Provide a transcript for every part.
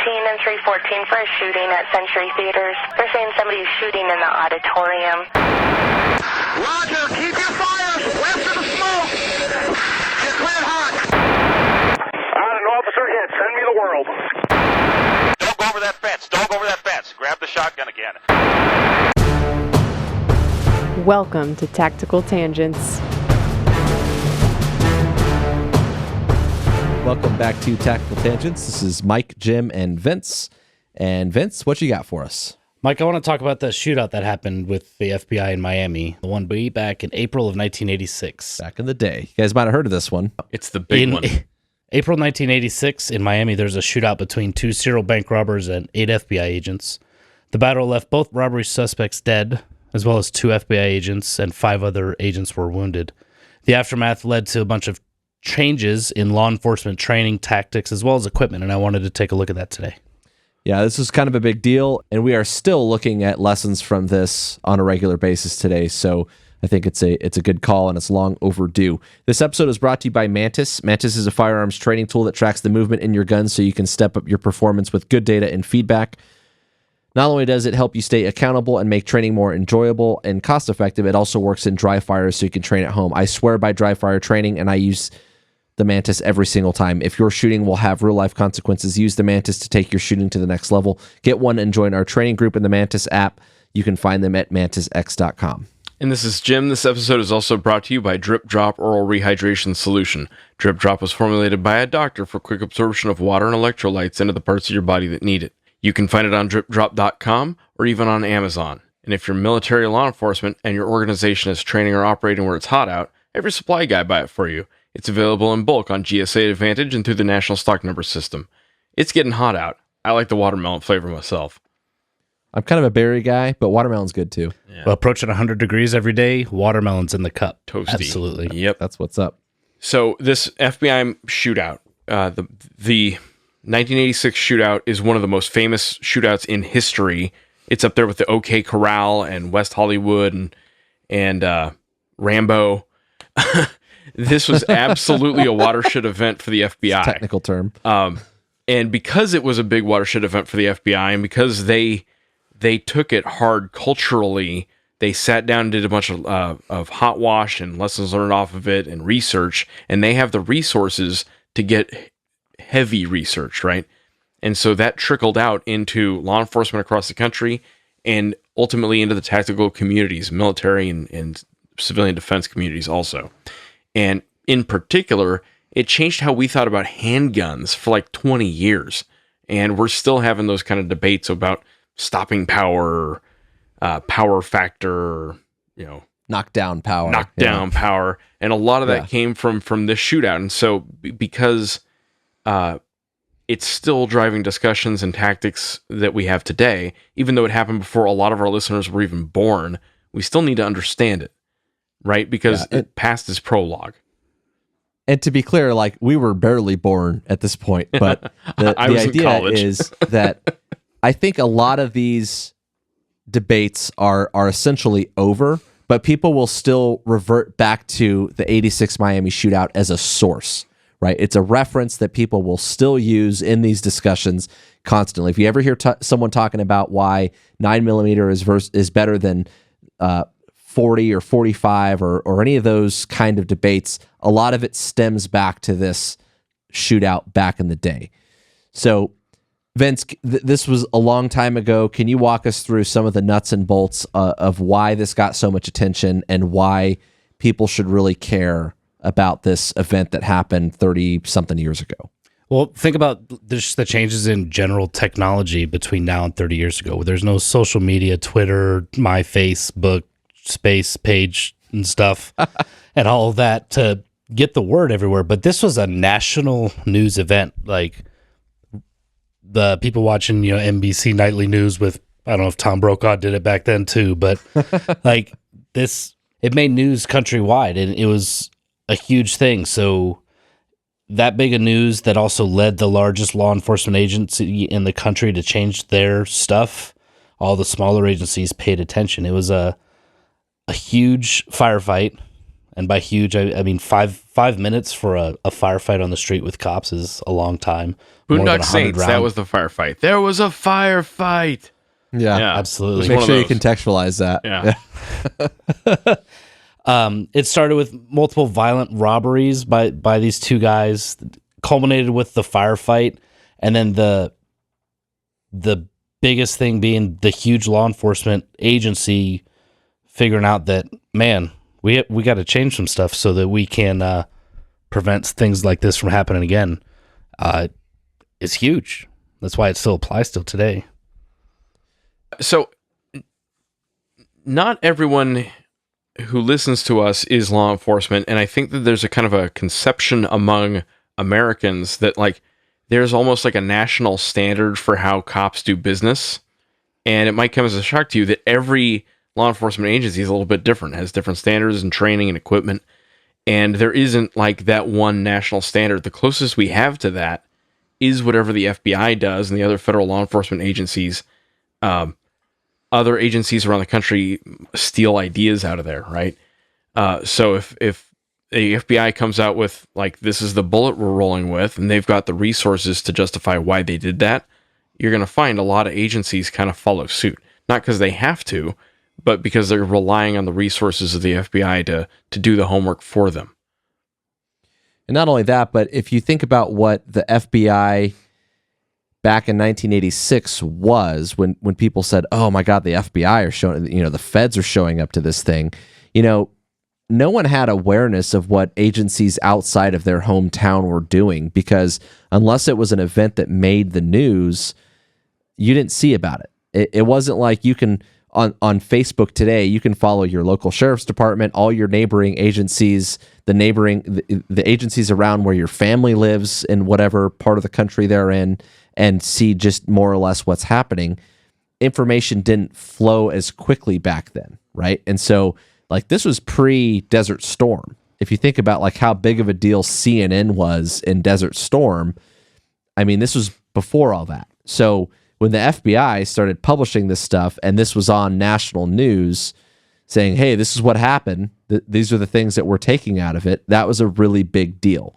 and 314 for a shooting at Century Theaters. They're saying somebody's shooting in the auditorium. Roger, keep your fires west of the smoke. You're cleared hot. An officer hit. Send me the world. Don't go over that fence. Don't go over that fence. Grab the shotgun again. Welcome to Tactical Tangents. Welcome back to Tactical Tangents. This is Mike, Jim, and Vince. And Vince, what you got for us? Mike, I want to talk about the shootout that happened with the FBI in Miami, the one way back in April of 1986. Back in the day. You guys might have heard of this one. It's the big one. April 1986 in Miami, there's a shootout between two serial bank robbers and 8 FBI agents. The battle left both robbery suspects dead, as well as 2 FBI agents, and 5 other agents were wounded. The aftermath led to a bunch of changes in law enforcement training, tactics, as well as equipment, and I wanted to take a look at that today. Yeah, this is kind of a big deal, and we are still looking at lessons from this on a regular basis today, so I think it's a good call, and it's long overdue. This episode is brought to you by Mantis. Mantis is a firearms training tool that tracks the movement in your gun so you can step up your performance with good data and feedback. Not only does it help you stay accountable and make training more enjoyable and cost-effective, it also works in dry fires so you can train at home. I swear by dry fire training, and I use the Mantis every single time. If your shooting will have real-life consequences, use the Mantis to take your shooting to the next level. Get one and join our training group in the Mantis app. You can find them at mantisx.com. And this is Jim. This episode is also brought to you by Drip Drop Oral Rehydration Solution. Drip Drop was formulated by a doctor for quick absorption of water and electrolytes into the parts of your body that need it. You can find it on dripdrop.com or even on Amazon. And if you're military or law enforcement and your organization is training or operating where it's hot out, have your supply guy buy it for you. It's available in bulk on GSA Advantage and through the National Stock Number System. It's getting hot out. I like the watermelon flavor myself. I'm kind of a berry guy, but watermelon's good too. Yeah. Well, approaching 100 degrees every day, watermelon's in the cup. Toasty. Absolutely. Yep. That's what's up. So this FBI shootout, the 1986 shootout is one of the most famous shootouts in history. It's up there with the OK Corral and West Hollywood and Rambo. This was absolutely a watershed event for the FBI. Technical term. And because it was a big watershed event for the FBI, and because they took it hard culturally, they sat down and did a bunch of hot wash and lessons learned off of it and research, and they have the resources to get heavy research, right? And so that trickled out into law enforcement across the country and ultimately into the tactical communities, military and civilian defense communities also. And in particular, it changed how we thought about handguns for like 20 years. And we're still having those kind of debates about stopping power, power factor, knockdown power. Power. And a lot of that came from this shootout. And so because it's still driving discussions and tactics that we have today, even though it happened before a lot of our listeners were even born, we still need to understand it. Right? Because it passed its prologue. And to be clear, like, we were barely born at this point, but the idea is that I think a lot of these debates are essentially over, but people will still revert back to the 86 Miami shootout as a source, right? It's a reference that people will still use in these discussions constantly. If you ever hear someone talking about why 9mm is better than 40 or 45 or any of those kind of debates, a lot of it stems back to this shootout back in the day. So, Vince, this was a long time ago. Can you walk us through some of the nuts and bolts of why this got so much attention and why people should really care about this event that happened 30-something years ago? Well, think about just the changes in general technology between now and 30 years ago. There's no social media, Twitter, my Facebook, space page and stuff and all of that to get the word everywhere. But this was a national news event. Like, the people watching, NBC Nightly News with, I don't know if Tom Brokaw did it back then too, but like this, it made news countrywide and it was a huge thing. So that big of news that also led the largest law enforcement agency in the country to change their stuff. All the smaller agencies paid attention. It was a huge firefight, And by huge, I mean 5 minutes for a firefight on the street with cops is a long time. Boondock Saints, that was the firefight. There was a firefight. Yeah. Absolutely. Make sure you contextualize that. Yeah. It started with multiple violent robberies by these two guys, culminated with the firefight, and then the biggest thing being the huge law enforcement agency figuring out that, man, we got to change some stuff so that we can prevent things like this from happening again. Is huge. That's why it still applies till today. So, not everyone who listens to us is law enforcement, and I think that there's a kind of a conception among Americans that like there's almost like a national standard for how cops do business, and it might come as a shock to you that every law enforcement agency is a little bit different, has different standards and training and equipment, and there isn't like that one national standard. The closest we have to that is whatever the FBI does and the other federal law enforcement agencies. Other agencies around the country steal ideas out of there, right? So if the FBI comes out with like, this is the bullet we're rolling with, and they've got the resources to justify why they did that, you're going to find a lot of agencies kind of follow suit. Not because they have to, but because they're relying on the resources of the FBI to do the homework for them. And not only that, but if you think about what the FBI back in 1986 was, when people said, oh my God, the FBI are showing, the feds are showing up to this thing, no one had awareness of what agencies outside of their hometown were doing, because unless it was an event that made the news, you didn't see about it. It wasn't like you can, on Facebook today, you can follow your local sheriff's department, all your neighboring agencies, the agencies around where your family lives in whatever part of the country they're in, and see just more or less what's happening. Information didn't flow as quickly back then, right? And so, like, this was pre-Desert Storm. If you think about like how big of a deal CNN was in Desert Storm, I mean, this was before all that. So when the FBI started publishing this stuff and this was on national news saying, hey, this is what happened, these are the things that we're taking out of it, that was a really big deal.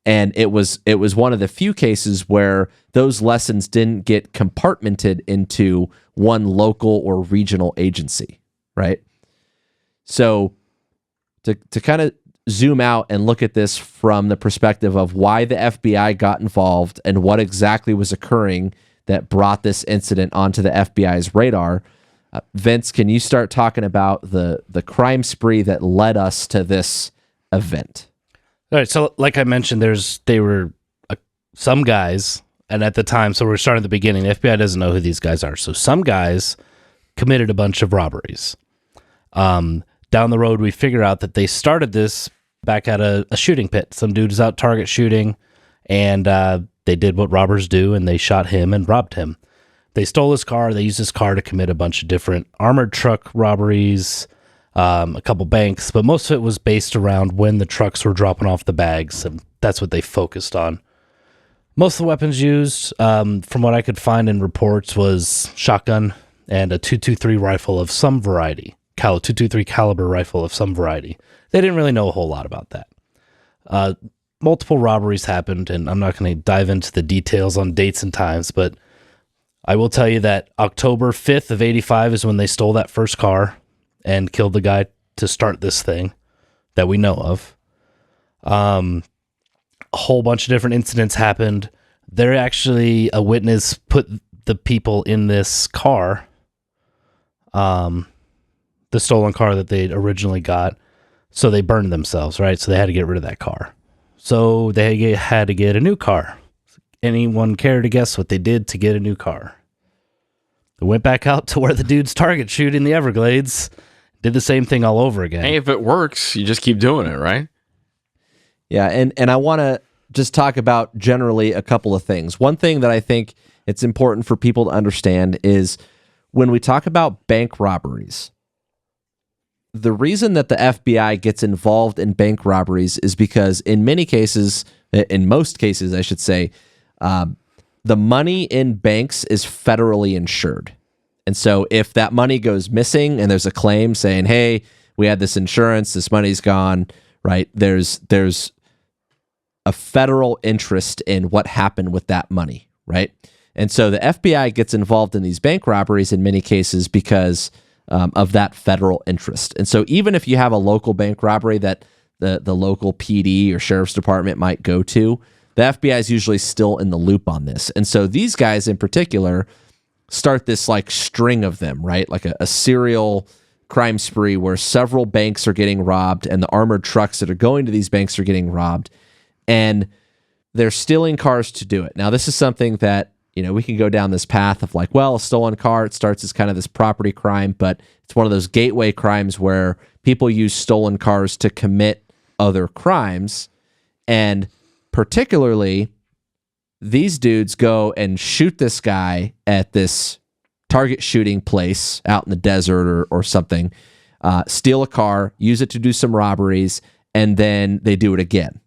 And it was one of the few cases where those lessons didn't get compartmented into one local or regional agency, right? So to kind of zoom out and look at this from the perspective of why the FBI got involved and what exactly was occurring that brought this incident onto the FBI's radar, Vince, can you start talking about the crime spree that led us to this event? All right, so like I mentioned, they were some guys, and at the time, so we're starting at the beginning, the FBI doesn't know who these guys are. So some guys committed a bunch of robberies. Down the road, we figure out that they started this back at a shooting pit. Some dude was out target shooting, and they did what robbers do, and they shot him and robbed him. They stole his car. They used his car to commit a bunch of different armored truck robberies, a couple banks, but most of it was based around when the trucks were dropping off the bags, and that's what they focused on. Most of the weapons used, from what I could find in reports, was shotgun and a .223 rifle of some variety, .223 caliber rifle of some variety. They didn't really know a whole lot about that. Multiple robberies happened, and I'm not going to dive into the details on dates and times, but I will tell you that October 5th of 85 is when they stole that first car and killed the guy to start this thing that we know of. A whole bunch of different incidents happened. There actually, a witness put the people in this car, the stolen car that they'd originally got, so they burned themselves, right? So they had to get rid of that car. So they had to get a new car. Anyone care to guess what they did to get a new car? They went back out to where the dude's target shoot in the Everglades, did the same thing all over again. Hey, if it works, you just keep doing it, right? Yeah, and I want to just talk about generally a couple of things. One thing that I think it's important for people to understand is when we talk about bank robberies, the reason that the FBI gets involved in bank robberies is because in most cases, I should say, the money in banks is federally insured. And so if that money goes missing and there's a claim saying, hey, we had this insurance, this money's gone, right? There's a federal interest in what happened with that money, right? And so the FBI gets involved in these bank robberies in many cases because of that federal interest. And so even if you have a local bank robbery that the local PD or sheriff's department might go to, the FBI is usually still in the loop on this. And so these guys in particular start this like string of them, right? Like a serial crime spree where several banks are getting robbed and the armored trucks that are going to these banks are getting robbed. And they're stealing cars to do it. Now, this is something that, we can go down this path of like, well, a stolen car, it starts as kind of this property crime, but it's one of those gateway crimes where people use stolen cars to commit other crimes. And particularly, these dudes go and shoot this guy at this target shooting place out in the desert or something, steal a car, use it to do some robberies, and then they do it again.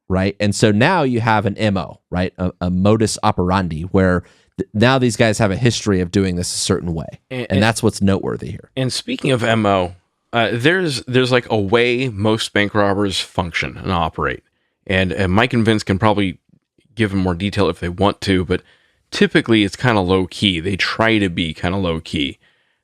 Right. And so now you have an MO, right? A modus operandi where now these guys have a history of doing this a certain way. And that's what's noteworthy here. And speaking of MO, there's like a way most bank robbers function and operate. And Mike and Vince can probably give them more detail if they want to, but typically it's kind of low key. They try to be kind of low key.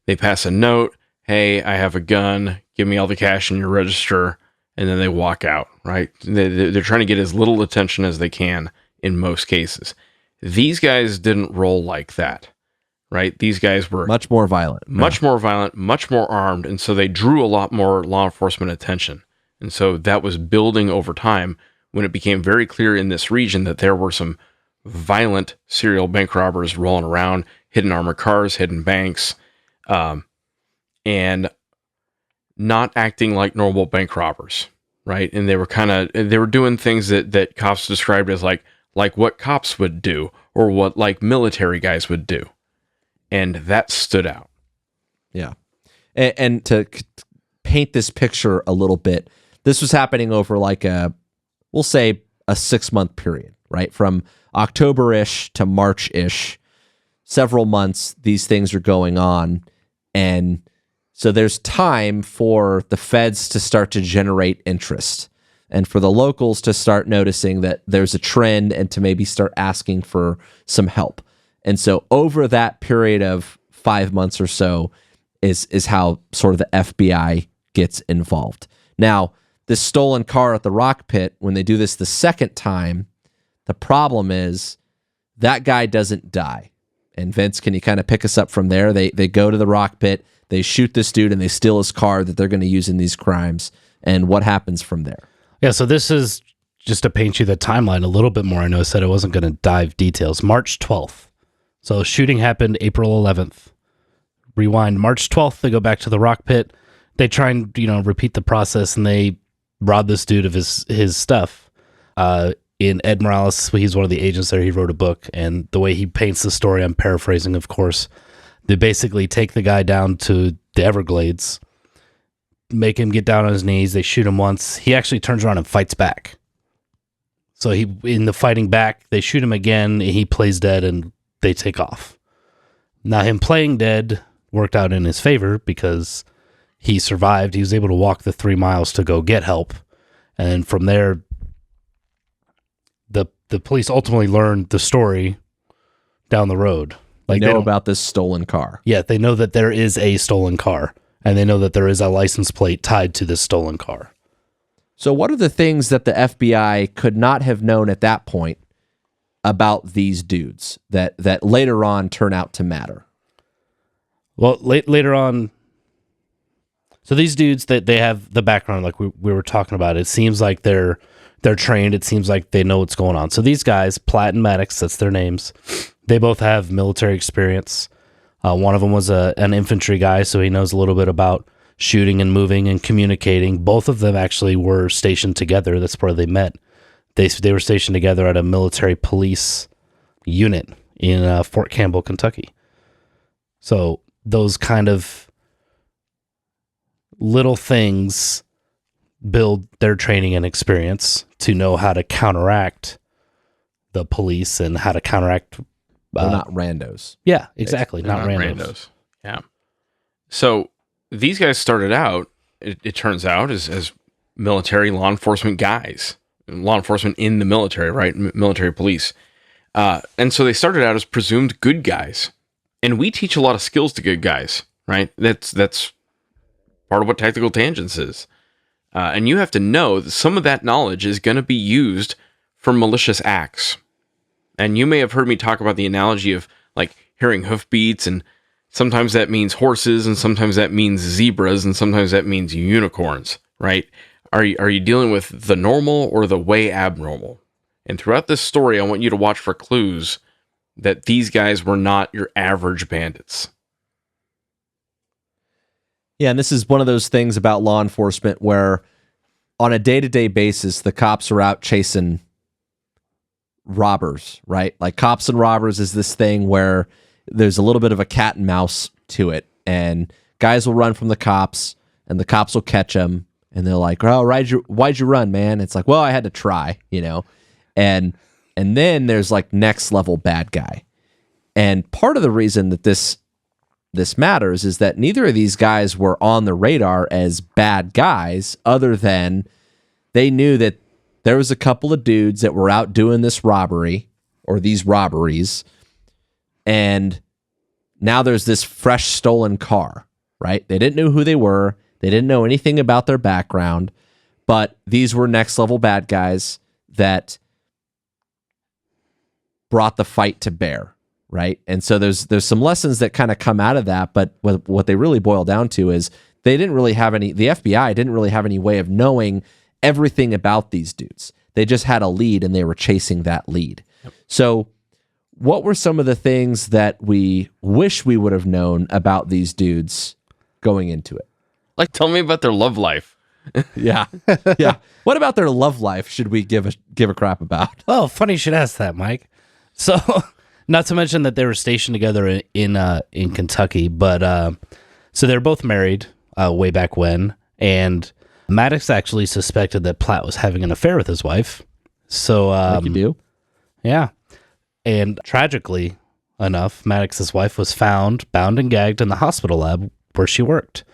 They pass a note. Hey, I have a gun. Give me all the cash in your register. And then they walk out, right? They're trying to get as little attention as they can in most cases. These guys didn't roll like that, right? These guys were much more violent, much more armed. And so they drew a lot more law enforcement attention. And so that was building over time when it became very clear in this region that there were some violent serial bank robbers rolling around, hidden armored cars, hidden banks, and not acting like normal bank robbers, right? And they were doing things that cops described as like what cops would do or what like military guys would do. And that stood out. Yeah. And to paint this picture a little bit, this was happening over like we'll say a 6-month period, right? From October-ish to March-ish, several months, these things are going on. And so there's time for the feds to start to generate interest and for the locals to start noticing that there's a trend and to maybe start asking for some help. And so over that period of 5 months or so is how sort of the FBI gets involved. Now, this stolen car at the rock pit, when they do this the second time, the problem is that guy doesn't die. And Vince, can you kind of pick us up from there? They go to the rock pit, they shoot this dude, and they steal his car that they're going to use in these crimes. And what happens from there? Yeah, so this is just to paint you the timeline a little bit more. I know I said I wasn't going to dive details. March 12th. So shooting happened April 11th. Rewind March 12th, they go back to the rock pit. They try and, repeat the process, and they rob this dude of his stuff. In Ed Mirales, he's one of the agents there. He wrote a book, and the way he paints the story, I'm paraphrasing, of course. They basically take the guy down to the Everglades, make him get down on his knees. They shoot him once. He actually turns around and fights back. So in the fighting back, they shoot him again. He plays dead, and they take off. Now, him playing dead worked out in his favor because he survived. He was able to walk the 3 miles to go get help. And from there, the police ultimately learned the story down the road. Like they know about this stolen car. Yeah, they know that there is a stolen car, and they know that there is a license plate tied to this stolen car. So what are the things that the FBI could not have known at that point about these dudes that later on turn out to matter? Well, later on, so these dudes, that they have the background like we were talking about. It seems like they're trained. It seems like they know what's going on. So these guys, Platt and Maddox, that's their names. They both have military experience. One of them was an infantry guy, so he knows a little bit about shooting and moving and communicating. Both of them actually were stationed together. That's where they met. They were stationed together at a military police unit in Fort Campbell, Kentucky. So those kind of little things build their training and experience to know how to counteract the police and how to counteract. They're not randos. Yeah, exactly. Not randos. Yeah. So these guys started out, it turns out, as military law enforcement guys, law enforcement in the military, right? Military police. And so they started out as presumed good guys. And we teach a lot of skills to good guys, right? That's part of what Tactical Tangents is. And you have to know that some of that knowledge is going to be used for malicious acts. And you may have heard me talk about the analogy of like hearing hoofbeats, and sometimes that means horses, and sometimes that means zebras, and sometimes that means unicorns, right? Are you dealing with the normal or the way abnormal? And throughout this story, I want you to watch for clues that these guys were not your average bandits. Yeah, and this is one of those things about law enforcement where on a day-to-day basis, the cops are out chasing robbers, right? Like cops and robbers is this thing where there's a little bit of a cat and mouse to it, and guys will run from the cops, and the cops will catch them, and they're like, "Oh, why'd you run, man?" It's like, "Well, I had to try," you know. And then there's like next level bad guy, and part of the reason that this matters is that neither of these guys were on the radar as bad guys, other than they knew that there was a couple of dudes that were out doing this robbery or these robberies, and now there's this fresh stolen car, right? They didn't know who they were. They didn't know anything about their background, but these were next level bad guys that brought the fight to bear, right? And so there's some lessons that kind of come out of that, but what they really boil down to is the FBI didn't really have any way of knowing everything about these dudes. They just had a lead, and they were chasing that lead. Yep. So what were some of the things that we wish we would have known about these dudes going into it? Like, tell me about their love life. Yeah. Yeah. What about their love life should we give a crap about? Oh, funny you should ask that, Mike. So, not to mention that they were stationed together in Kentucky, but so they're both married way back when, and Maddox actually suspected that Platt was having an affair with his wife. So, like you do? Yeah. And tragically enough, Maddox's wife was found bound and gagged in the hospital lab where she worked,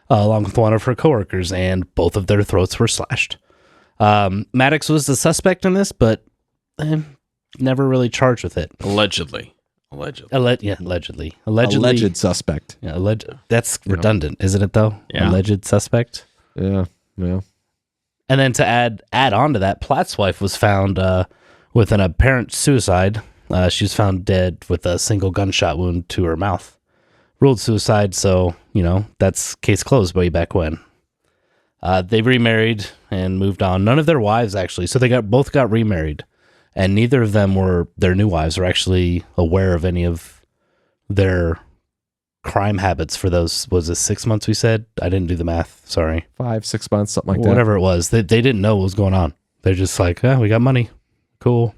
along with one of her coworkers, and both of their throats were slashed. Maddox was the suspect in this, but never really charged with it. Allegedly. Allegedly. Alleged suspect. Yeah, that's redundant, isn't it, though? Yeah. Alleged suspect. Yeah. And then to add on to that, Platt's wife was found with an apparent suicide. She was found dead with a single gunshot wound to her mouth. Ruled suicide, so, that's case closed way back when. They remarried and moved on. None of their wives, actually. So they both got remarried. And neither of their new wives were actually aware of any of their crime habits for those, was it 6 months we said? I didn't do the math, sorry. 5-6 months, something like that. Whatever it was. They didn't know what was going on. They're just like, we got money. Cool.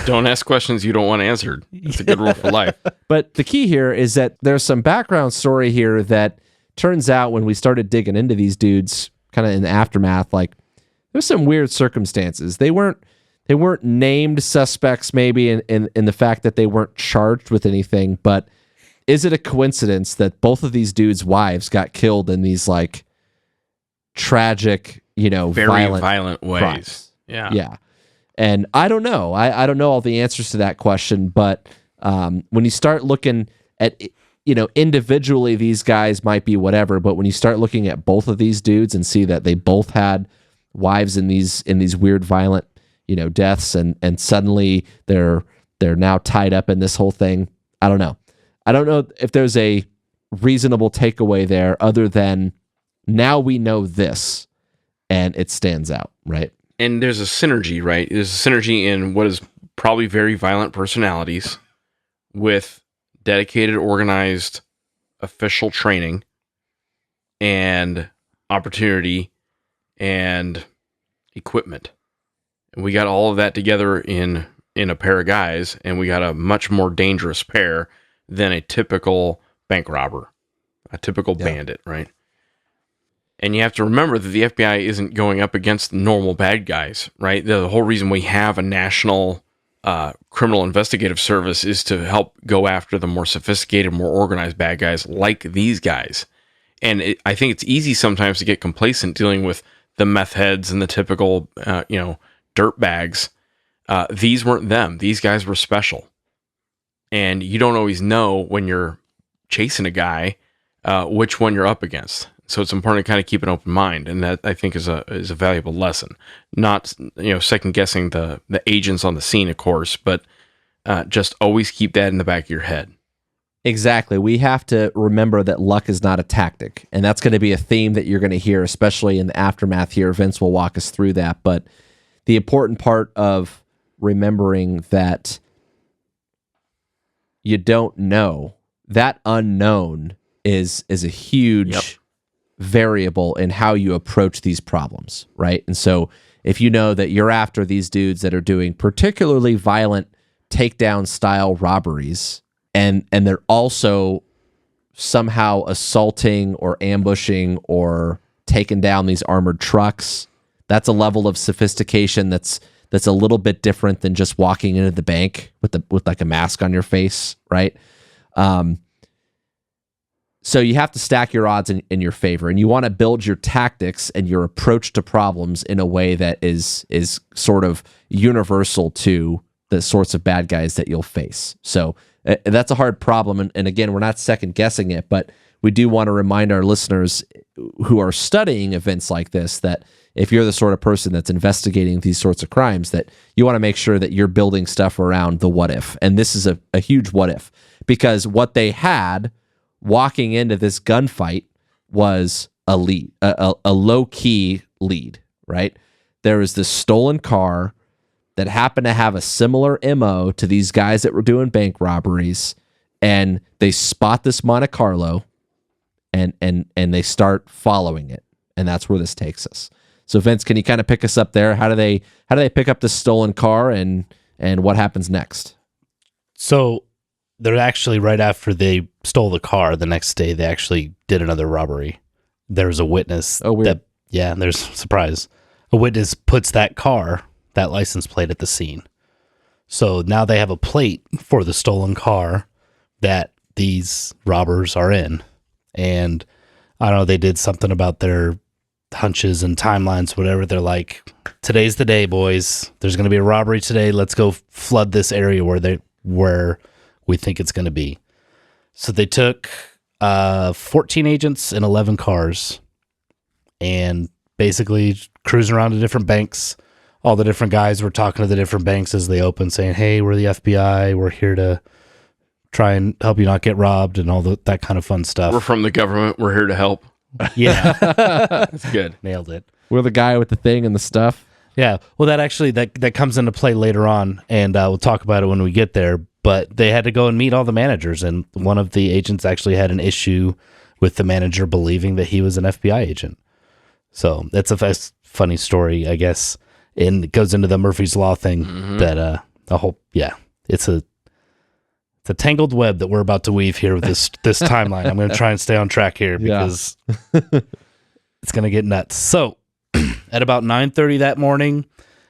Don't ask questions you don't want answered. It's a good rule for life. But the key here is that there's some background story here that turns out when we started digging into these dudes, kind of in the aftermath, like there's some weird circumstances. They weren't named suspects, maybe in the fact that they weren't charged with anything. But is it a coincidence that both of these dudes' wives got killed in these like tragic, very violent ways? Crimes? Yeah. And I don't know. I don't know all the answers to that question, but when you start looking at, individually, these guys might be whatever, but when you start looking at both of these dudes and see that they both had wives in these weird, violent, deaths, and suddenly they're now tied up in this whole thing. I don't know. I don't know if there's a reasonable takeaway there other than now we know this and it stands out, right? And there's a synergy, right? There's a synergy in what is probably very violent personalities with dedicated, organized, official training and opportunity and equipment. And we got all of that together in a pair of guys, and we got a much more dangerous pair than a typical bank robber, a typical bandit, right? And you have to remember that the FBI isn't going up against normal bad guys, right? The whole reason we have a national criminal investigative service is to help go after the more sophisticated, more organized bad guys like these guys. I think it's easy sometimes to get complacent dealing with the meth heads and the typical, dirt bags. These weren't them. These guys were special. And you don't always know when you're chasing a guy, which one you're up against. So it's important to kind of keep an open mind. And that, I think, is a valuable lesson. Not, second guessing the agents on the scene, of course, but just always keep that in the back of your head. Exactly. We have to remember that luck is not a tactic. And that's going to be a theme that you're going to hear, especially in the aftermath here. Vince will walk us through that. But the important part of remembering that you don't know, that unknown is a huge variable in how you approach these problems, right? And so if you know that you're after these dudes that are doing particularly violent takedown style robberies, and they're also somehow assaulting or ambushing or taking down these armored trucks, that's a level of sophistication that's a little bit different than just walking into the bank with like a mask on your face, right? So you have to stack your odds in your favor, and you want to build your tactics and your approach to problems in a way that is sort of universal to the sorts of bad guys that you'll face. So that's a hard problem, and again, we're not second guessing it, but we do want to remind our listeners who are studying events like this that if you're the sort of person that's investigating these sorts of crimes, that you want to make sure that you're building stuff around the what if. And this is a huge what if, because what they had walking into this gunfight was a lead, a low-key lead, right? There was this stolen car that happened to have a similar MO to these guys that were doing bank robberies, and they spot this Monte Carlo, and they start following it, and that's where this takes us. So Vince, can you kind of pick us up there? How do they pick up this stolen car, and what happens next? So they're actually, right after they stole the car, the next day they actually did another robbery. There was a witness. Oh, weird. There's surprise. A witness puts that license plate at the scene. So now they have a plate for the stolen car that these robbers are in. And I don't know, they did something about their hunches and timelines, whatever. They're like, today's the day, boys. There's going to be a robbery today. Let's go flood this area where we think it's going to be. So they took 14 agents and 11 cars and basically cruising around to different banks. All the different guys were talking to the different banks as they opened, saying, hey, we're the FBI. We're here to try and help you not get robbed and all that kind of fun stuff. We're from the government. We're here to help. Yeah. That's good. Nailed it. We're the guy with the thing and the stuff. Yeah. Well, that actually, that comes into play later on, and we'll talk about it when we get there. But they had to go and meet all the managers, and one of the agents actually had an issue with the manager believing that he was an FBI agent. So that's a funny story, I guess. And it goes into the Murphy's Law thing that it's a tangled web that we're about to weave here with this timeline. I'm going to try and stay on track here because it's going to get nuts. So at about 9:30 that morning,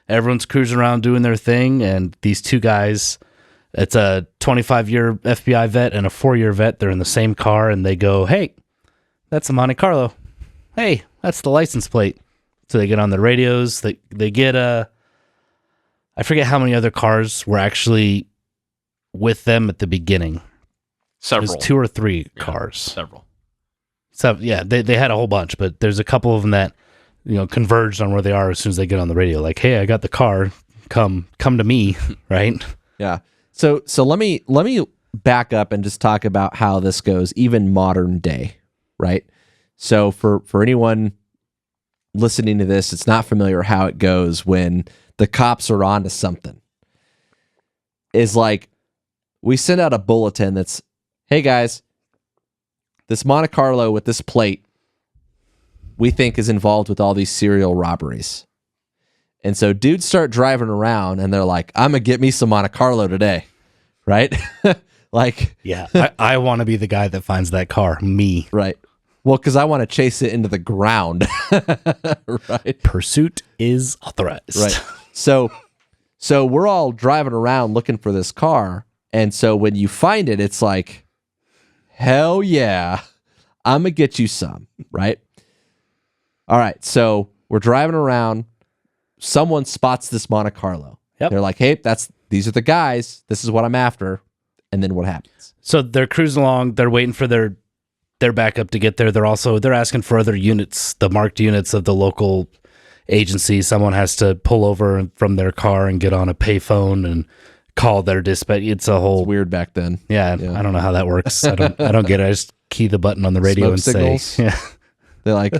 everyone's cruising around doing their thing, and these two guys, it's a 25-year FBI vet and a 4-year vet. They're in the same car, and they go, hey, that's a Monte Carlo. Hey, that's the license plate. So they get on the radios. They get I forget how many other cars were actually with them at the beginning. Several. There's 2 or 3 cars. Several. So yeah, they had a whole bunch, but there's a couple of them that converged on where they are as soon as they get on the radio. Like, hey, I got the car. Come to me, right? Yeah. So let me back up and just talk about how this goes, even modern day, right? So for anyone listening to this, it's not familiar how it goes when the cops are onto something. Is like, we send out a bulletin that's, hey guys, this Monte Carlo with this plate we think is involved with all these serial robberies. And so dudes start driving around and they're like, I'm going to get me some Monte Carlo today. Right? Like, yeah, I want to be the guy that finds that car. Me. Right. Well, because I want to chase it into the ground. Right. Pursuit is authorized. Right. So we're all driving around looking for this car. And so when you find it, it's like, hell yeah, I'm gonna get you some, right? All right, so we're driving around. Someone spots this Monte Carlo. Yep. They're like, hey, these are the guys. This is what I'm after. And then what happens? So they're cruising along. They're waiting for their backup to get there. They're asking for other units, the marked units of the local agency. Someone has to pull over from their car and get on a payphone and call their dispatch. It's weird back then. Yeah, I don't know how that works. I don't get it. I just key the button on the radio Smoke and signals? say, yeah. They like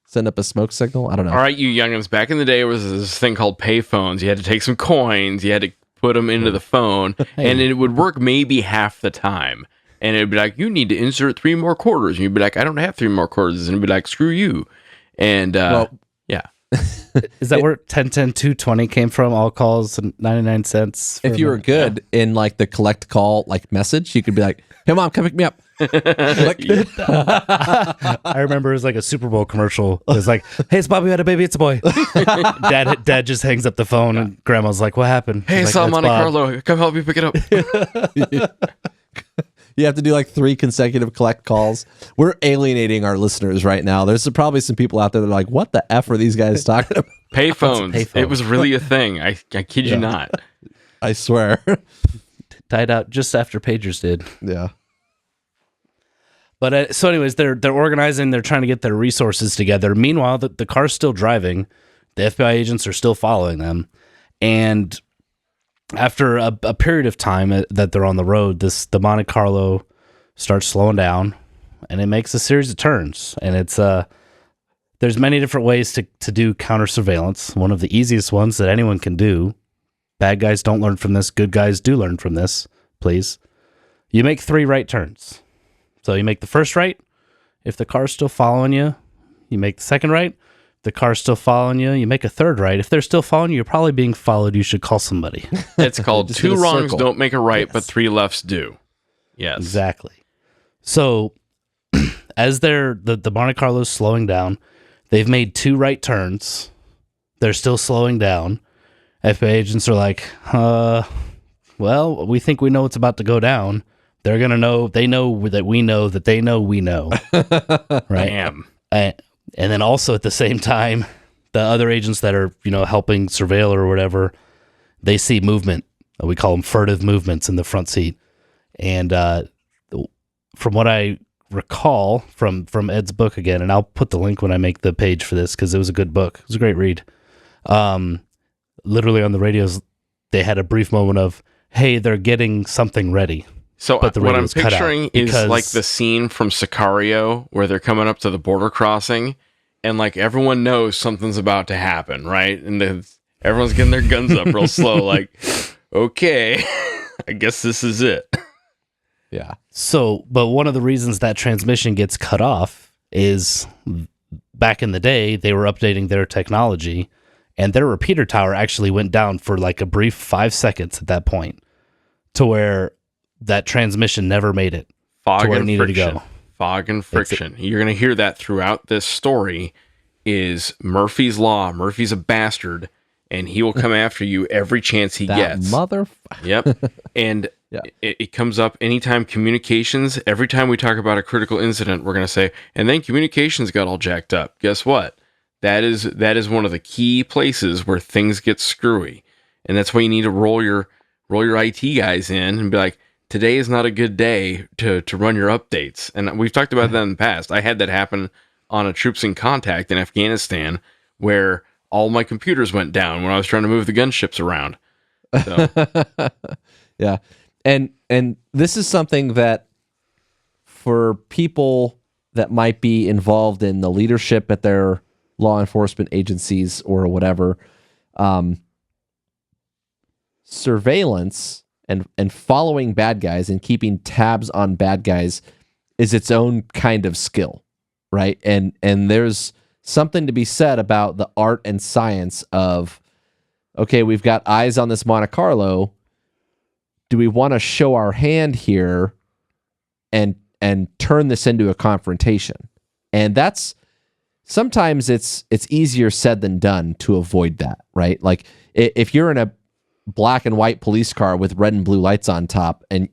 send up a smoke signal. I don't know. All right, you youngins. Back in the day, there was this thing called payphones. You had to take some coins. You had to put them into the phone, and it would work maybe half the time. And it'd be like, you need to insert 3 more quarters. And you'd be like, I don't have 3 more quarters. And it'd be like, screw you. And yeah. Is that where 10-10-220 came from? All calls and 99 cents. If you were good in like the collect call like message, you could be like, hey mom, come pick me up. I remember it was like a Super Bowl commercial. It was like, hey, it's Bobby, we had a baby, it's a boy. Dad just hangs up the phone and grandma's like, what happened? Hey, She's I saw like, Monte Bob. Carlo. Come help me pick it up. You have to do like 3 consecutive collect calls. We're alienating our listeners right now. There's probably some people out there that are like, what the F are these guys talking about? Payphones. Payphone? It was really a thing. I kid you not. I swear. Died out just after pagers did. Yeah. But so anyways, they're organizing. They're trying to get their resources together. Meanwhile, the car's still driving. The FBI agents are still following them. And after a period of time that they're on the road, the Monte Carlo starts slowing down, and it makes a series of turns. And it's there's many different ways to do counter surveillance. One of the easiest ones that anyone can do. Bad guys don't learn from this. Good guys do learn from this. Please, you make 3 right turns. So you make the first right. If the car's still following you, you make the second right. If the car's still following you, you make a third right. If they're still following you, you're probably being followed. You should call somebody. It's called Just 2 hit a wrongs circle. don't make a right, but 3 lefts do. Yes. Exactly. So as the Monte Carlo's slowing down, they've made 2 right turns. They're still slowing down. FBI agents are like, well, we think we know what's about to go down. They're going to know, they know that we know that they know we know. Right? Bam. And then also at the same time, the other agents that are, helping surveil or whatever, they see movement. We call them furtive movements in the front seat. And from what I recall from Ed's book again, and I'll put the link when I make the page for this because it was a good book. It was a great read. Literally on the radios, they had a brief moment of, hey, they're getting something ready. So But the what I'm radio's cut out picturing is because- like the scene from Sicario where they're coming up to the border crossing and like everyone knows something's about to happen, right? And everyone's getting their guns up real slow, like, okay, I guess this is it. Yeah. So, but one of the reasons that transmission gets cut off is back in the day, they were updating their technology and their repeater tower actually went down for like a brief 5 seconds at that point to where that transmission never made it Fog to where it and needed friction. to go. Fog and friction. You're going to hear that throughout this story is Murphy's Law. Murphy's a bastard, and he will come after you every chance he That gets. Yep. And Yeah. it comes up anytime communications, every time we talk about a critical incident, we're going to say, and then communications got all jacked up. Guess what? That is one of the key places where things get screwy. And that's why you need to roll your IT guys in and be like, today is not a good day to run your updates. And we've talked about that in the past. I had that happen on a Troops in Contact in Afghanistan where all my computers went down when I was trying to move the gunships around. So. Yeah. And this is something that for people that might be involved in the leadership at their law enforcement agencies or whatever, surveillance and following bad guys and keeping tabs on bad guys is its own kind of skill, right? And there's something to be said about the art and science of, okay, we've got eyes on this Monte Carlo. Do we want to show our hand here and turn this into a confrontation? And that's sometimes it's easier said than done to avoid that, right? Like if you're in a black and white police car with red and blue lights on top and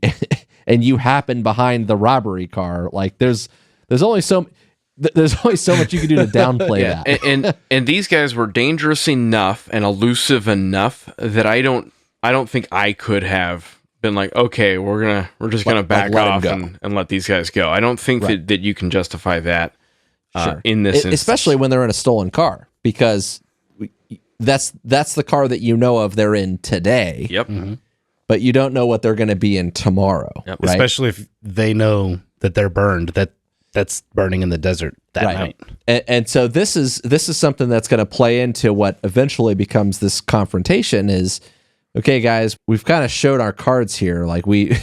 and you happen behind the robbery car, like there's there's only so much you can do to downplay that. And these guys were dangerous enough and elusive enough that I don't think I could have been like, okay, we're just gonna back off and let these guys go. I don't think that you can justify that in this instance. Especially when they're in a stolen car, because that's the car that you know of they're in today. Yep. Mm-hmm. But you don't know what they're going to be in tomorrow. Yep. Right? Especially if they know that they're burned, that's burning in the desert that night. And so this is something that's going to play into what eventually becomes this confrontation is, okay, guys, we've kind of showed our cards here. Like this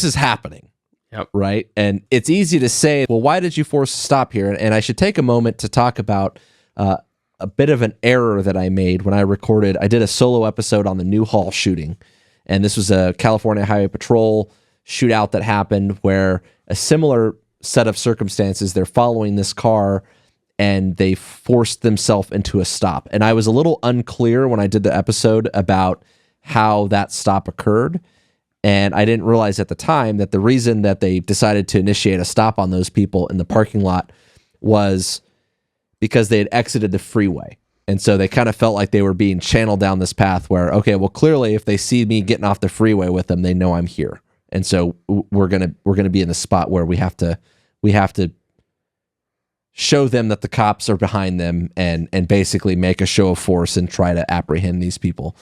is happening. Yep. Right. And it's easy to say, well, why did you force a stop here? And I should take a moment to talk about a bit of an error that I made when I did a solo episode on the Newhall shooting. And this was a California Highway Patrol shootout that happened where a similar set of circumstances, they're following this car and they forced themselves into a stop. And I was a little unclear when I did the episode about how that stop occurred. And I didn't realize at the time that the reason that they decided to initiate a stop on those people in the parking lot was because they had exited the freeway. And so they kind of felt like they were being channeled down this path where, okay, well, clearly if they see me getting off the freeway with them, they know I'm here. And so we're going to be in the spot where we have to show them that the cops are behind them and basically make a show of force and try to apprehend these people.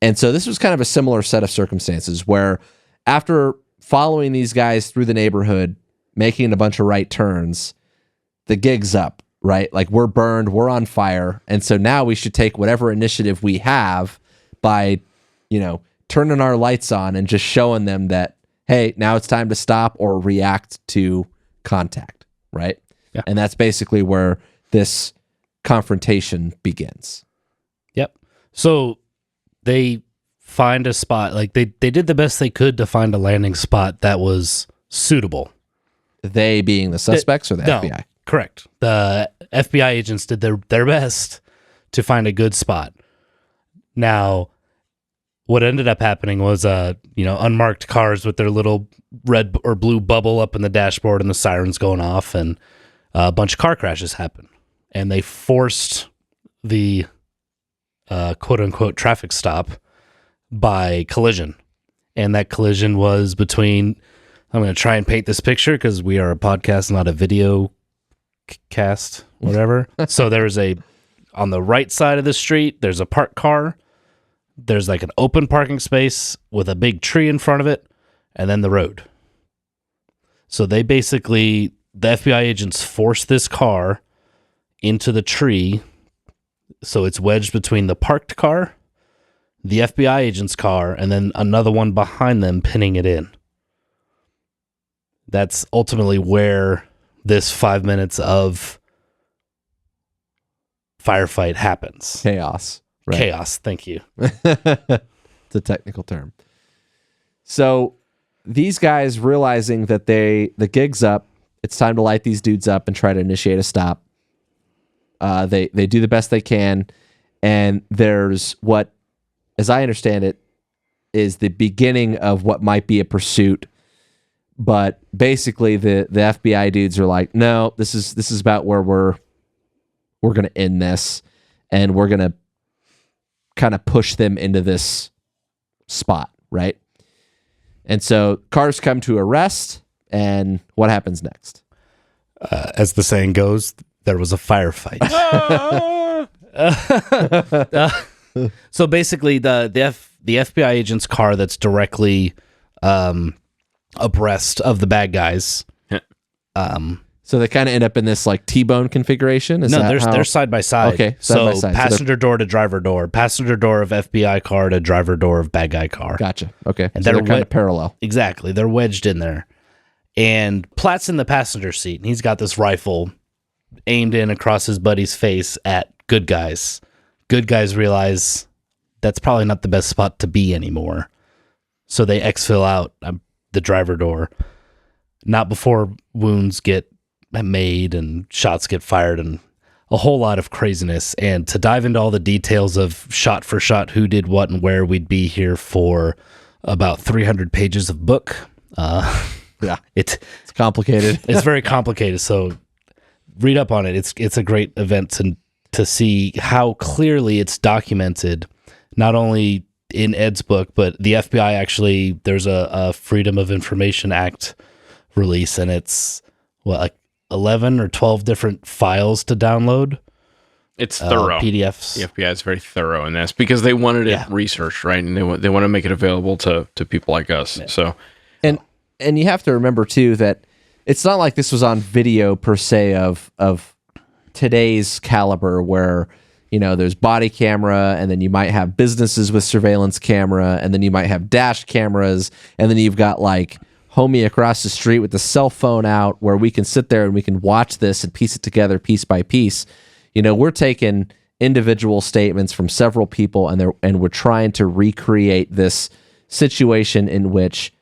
And so this was kind of a similar set of circumstances where after following these guys through the neighborhood, making a bunch of right turns, the gig's up, right? Like we're burned, we're on fire. And so now we should take whatever initiative we have by, turning our lights on and just showing them that, hey, now it's time to stop or react to contact, right? Yeah. And that's basically where this confrontation begins. Yep. So they find a spot, like they did the best they could to find a landing spot that was suitable. They being the suspects or the FBI? Correct. The FBI agents did their best to find a good spot. Now, what ended up happening was, unmarked cars with their little red or blue bubble up in the dashboard and the sirens going off, and a bunch of car crashes happen. And they forced the quote-unquote traffic stop by collision. And that collision was between, I'm going to try and paint this picture because we are a podcast, not a video cast, whatever. So there's on the right side of the street, there's a parked car. There's like an open parking space with a big tree in front of it, and then the road. So the FBI agents forced this car into the tree. So it's wedged between the parked car, the FBI agent's car, and then another one behind them pinning it in. That's ultimately where this 5 minutes of firefight happens. Chaos. Right. Chaos, thank you. It's a technical term. So these guys realizing that the gig's up, it's time to light these dudes up and try to initiate a stop. They do the best they can, and there's what, as I understand it, is the beginning of what might be a pursuit. But basically, the FBI dudes are like, no, this is about where we're going to end this, and we're going to kind of push them into this spot, right? And so cars come to a rest, and what happens next? As the saying goes, there was a firefight. So basically, the FBI agent's car that's directly abreast of the bad guys. So they kind of end up in this like T-bone configuration? They're side by side. Okay, side by side. Passenger door to driver door. Passenger door of FBI car to driver door of bad guy car. Gotcha. Okay. And so they're kind of parallel. Exactly. They're wedged in there. And Platt's in the passenger seat, and he's got this rifle aimed in across his buddy's face at good guys. Good guys realize that's probably not the best spot to be anymore. So they exfil out the driver door. Not before wounds get made and shots get fired and a whole lot of craziness. And to dive into all the details of shot for shot, who did what and where, we'd be here for about 300 pages of book. Yeah. It's complicated. It's very complicated. So read up on it. It's a great event to see how clearly it's documented, not only in Ed's book, but the FBI actually, there's a Freedom of Information Act release, and it's like 11 or 12 different files to download. It's thorough. PDFs. The FBI is very thorough in this because they wanted it researched, right? And they want to make it available to people like us. Yeah. So, and you have to remember too that it's not like this was on video per se of today's caliber, where there's body camera, and then you might have businesses with surveillance camera, and then you might have dash cameras, and then you've got like homie across the street with the cell phone out, where we can sit there and we can watch this and piece it together piece by piece. We're taking individual statements from several people, and we're trying to recreate this situation in which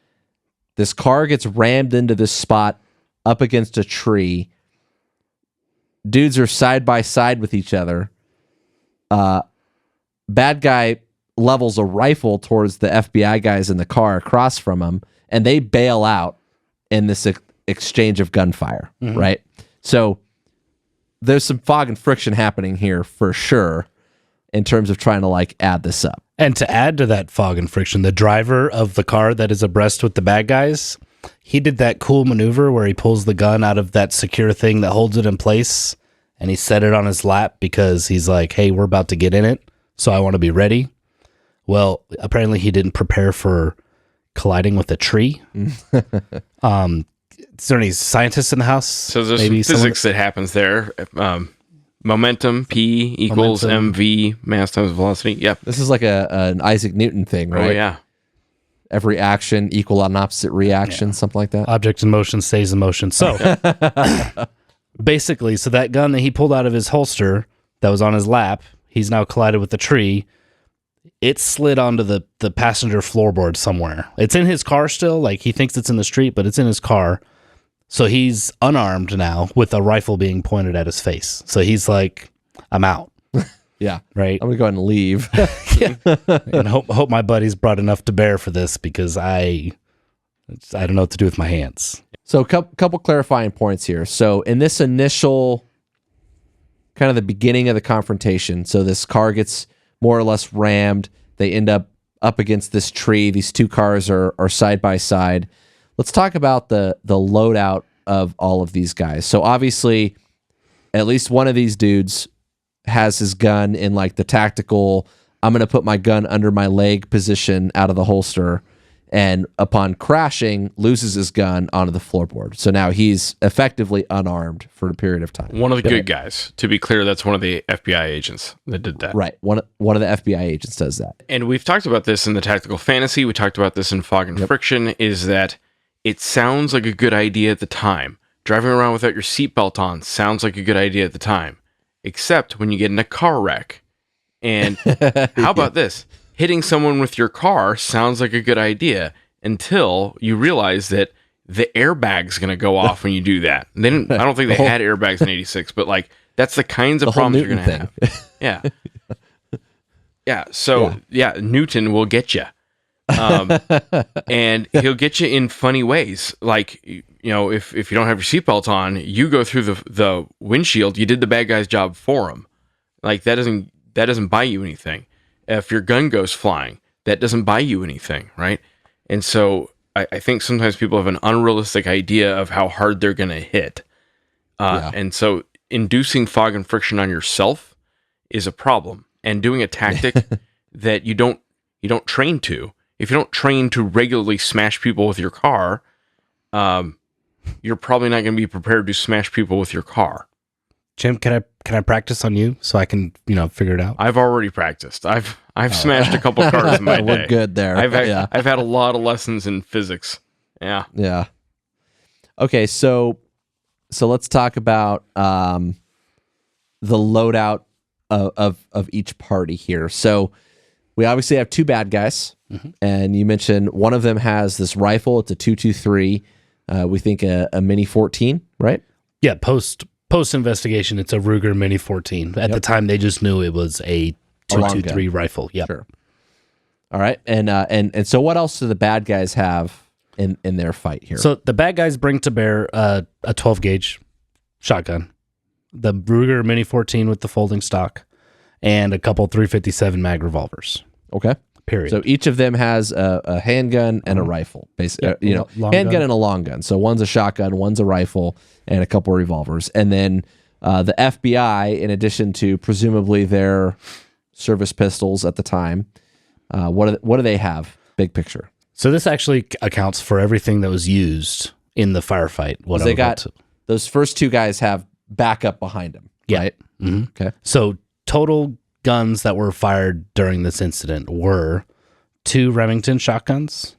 this car gets rammed into this spot up against a tree. Dudes are side by side with each other. Bad guy levels a rifle towards the FBI guys in the car across from him, and they bail out in this exchange of gunfire, right? So there's some fog and friction happening here for sure in terms of trying to like add this up. And to add to that fog and friction, the driver of the car that is abreast with the bad guys, he did that cool maneuver where he pulls the gun out of that secure thing that holds it in place, and he set it on his lap because he's like, hey, we're about to get in it, so I want to be ready. Well, apparently he didn't prepare for colliding with a tree. Is there any scientists in the house? So there's some physics that happens there. Momentum, P equals mv, mass times velocity. Yep. This is like an Isaac Newton thing, right? Oh, yeah. Every action equal an opposite reaction, something like that. Object in motion stays in motion. So basically, so that gun that he pulled out of his holster that was on his lap, he's now collided with the tree. It slid onto the passenger floorboard somewhere. It's in his car still. Like, he thinks it's in the street, but it's in his car. So he's unarmed now with a rifle being pointed at his face. So he's like, I'm out. Yeah. Right. I'm going to go ahead and leave. And hope my buddies brought enough to bear for this, because I don't know what to do with my hands. So a couple clarifying points here. So in this initial kind of the beginning of the confrontation, so this car gets more or less rammed. They end up against this tree. These two cars are side by side. Let's talk about the loadout of all of these guys. So obviously, at least one of these dudes has his gun in like the tactical, I'm going to put my gun under my leg position out of the holster, and upon crashing, loses his gun onto the floorboard. So now he's effectively unarmed for a period of time. One of the good guys. To be clear, that's one of the FBI agents that did that. Right. One of the FBI agents does that. And we've talked about this in the Tactical Fantasy. We talked about this in Fog and Friction, is that it sounds like a good idea at the time. Driving around without your seatbelt on sounds like a good idea at the time. Except when you get in a car wreck. And how about this? Hitting someone with your car sounds like a good idea until you realize that the airbag's going to go off when you do that. I don't think they had airbags in 86, but like that's the kinds of problems you're going to have. Yeah. Yeah. So Newton will get you. And he'll get you in funny ways. Like, if you don't have your seatbelt on, you go through the windshield, you did the bad guy's job for him. Like that doesn't buy you anything. If your gun goes flying, that doesn't buy you anything, right? And so I think sometimes people have an unrealistic idea of how hard they're going to hit. And so inducing fog and friction on yourself is a problem. And doing a tactic that you don't train to. If you don't train to regularly smash people with your car, you're probably not going to be prepared to smash people with your car. Jim, can I practice on you so I can figure it out? I've already practiced. I've smashed a couple cars in my day. We're good there. I've had a lot of lessons in physics. Yeah. Yeah. Okay, so let's talk about the loadout of each party here. So we obviously have two bad guys, and you mentioned one of them has this rifle. It's a 223. We think a Mini 14, right? Yeah. Post investigation, it's a Ruger Mini 14. At the time, they just knew it was a 223 rifle. Yeah. Sure. All right, and so what else do the bad guys have in their fight here. So the bad guys bring to bear a 12 gauge shotgun, the Ruger Mini 14 with the folding stock, and a couple 357 mag revolvers. Okay. Period. So each of them has a handgun and a rifle, basically. Handgun and a long gun. So one's a shotgun, one's a rifle, and a couple of revolvers. And then the FBI, in addition to presumably their service pistols at the time, what do they have? Big picture. So this actually accounts for everything that was used in the firefight. Those first two guys have backup behind them. Yeah. Right? Mm-hmm. Okay. So total guns that were fired during this incident were 2 Remington shotguns,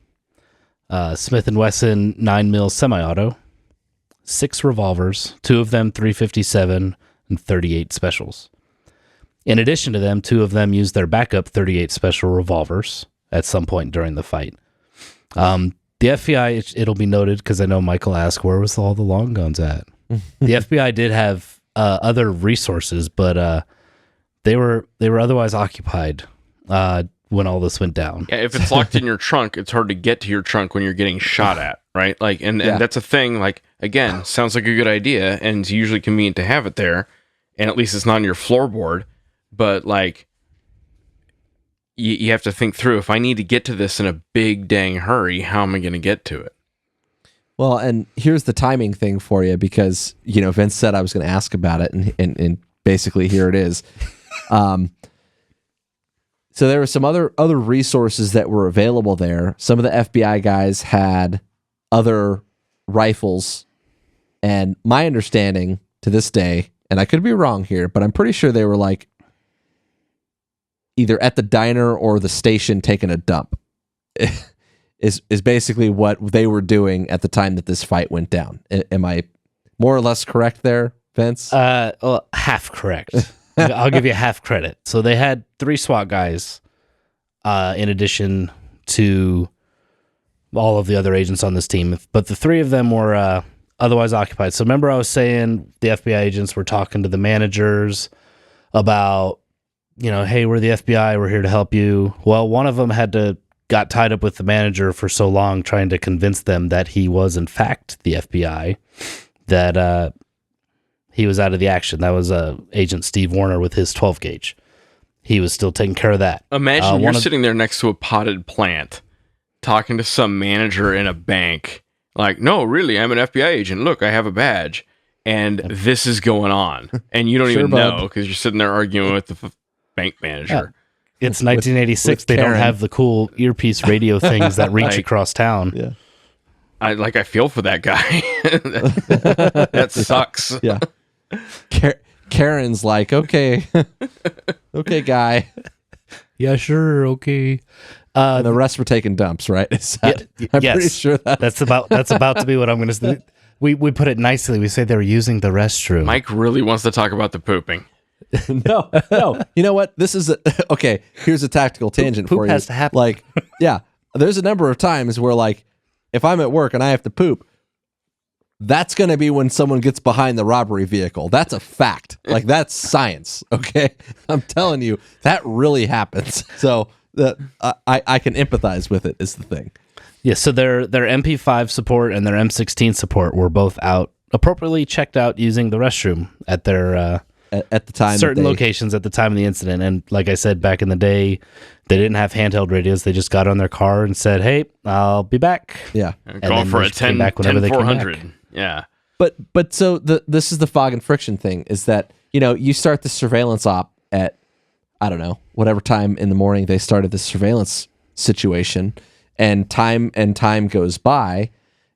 Smith & Wesson 9mm semi-auto, 6 revolvers, 2 of them 357 and 38 specials. In addition to them, 2 of them used their backup 38 special revolvers at some point during the fight. The FBI, it'll be noted, because I know Michael asked, where was all the long guns at? The FBI did have other resources, but they were otherwise occupied when all this went down. Yeah, if it's locked in your trunk, it's hard to get to your trunk when you're getting shot at, right? Like, and that's a thing. Like, again, sounds like a good idea, and it's usually convenient to have it there, and at least it's not on your floorboard. But like, you have to think through, if I need to get to this in a big dang hurry, how am I going to get to it? Well, and here's the timing thing for you, because Vince said I was going to ask about it, and basically here it is. So there were some other resources that were available there. Some of the FBI guys had other rifles, and my understanding to this day, and I could be wrong here, but I'm pretty sure they were like either at the diner or the station taking a dump. is basically what they were doing at the time that this fight went down. Am I more or less correct there, Vince? Well, half correct. I'll give you half credit. So they had 3 SWAT guys, in addition to all of the other agents on this team, but the 3 of them were otherwise occupied. So remember I was saying the FBI agents were talking to the managers about, hey, we're the FBI, we're here to help you. Well, one of them got tied up with the manager for so long trying to convince them that he was in fact the FBI, that he was out of the action. That was Agent Steve Warner with his 12 gauge. He was still taking care of that. Imagine you're sitting there next to a potted plant talking to some manager in a bank. Like, no, really, I'm an FBI agent. Look, I have a badge. And this is going on. And you don't even know, because you're sitting there arguing with the bank manager. It's 1986. They don't have the cool earpiece radio things that reach across town. Yeah. I feel for that guy. That sucks. Yeah. Karen's like, okay, okay, guy. Yeah, sure, okay. And the rest were taking dumps, right? I'm pretty sure that's about to be what I'm going to say. We put it nicely. We say they were using the restroom. Mike really wants to talk about the pooping. No. You know what? This is okay. Here's a tactical tangent poop for you. Has to happen. Like, yeah, there's a number of times where, like, if I'm at work and I have to poop, that's going to be when someone gets behind the robbery vehicle. That's a fact. Like, that's science. Okay, I'm telling you, that really happens. So I can empathize with it. Is the thing. Yeah. So their MP5 support and their M16 support were both out, appropriately checked out using the restroom at their at the time, certain locations at the time of the incident. And like I said, back in the day, they didn't have handheld radios. They just got on their car and said, "Hey, I'll be back." Yeah, going for a 10-400. Yeah, but so this is the fog and friction thing. Is that you start the surveillance op at, I don't know, whatever time in the morning they started the surveillance situation, and time goes by,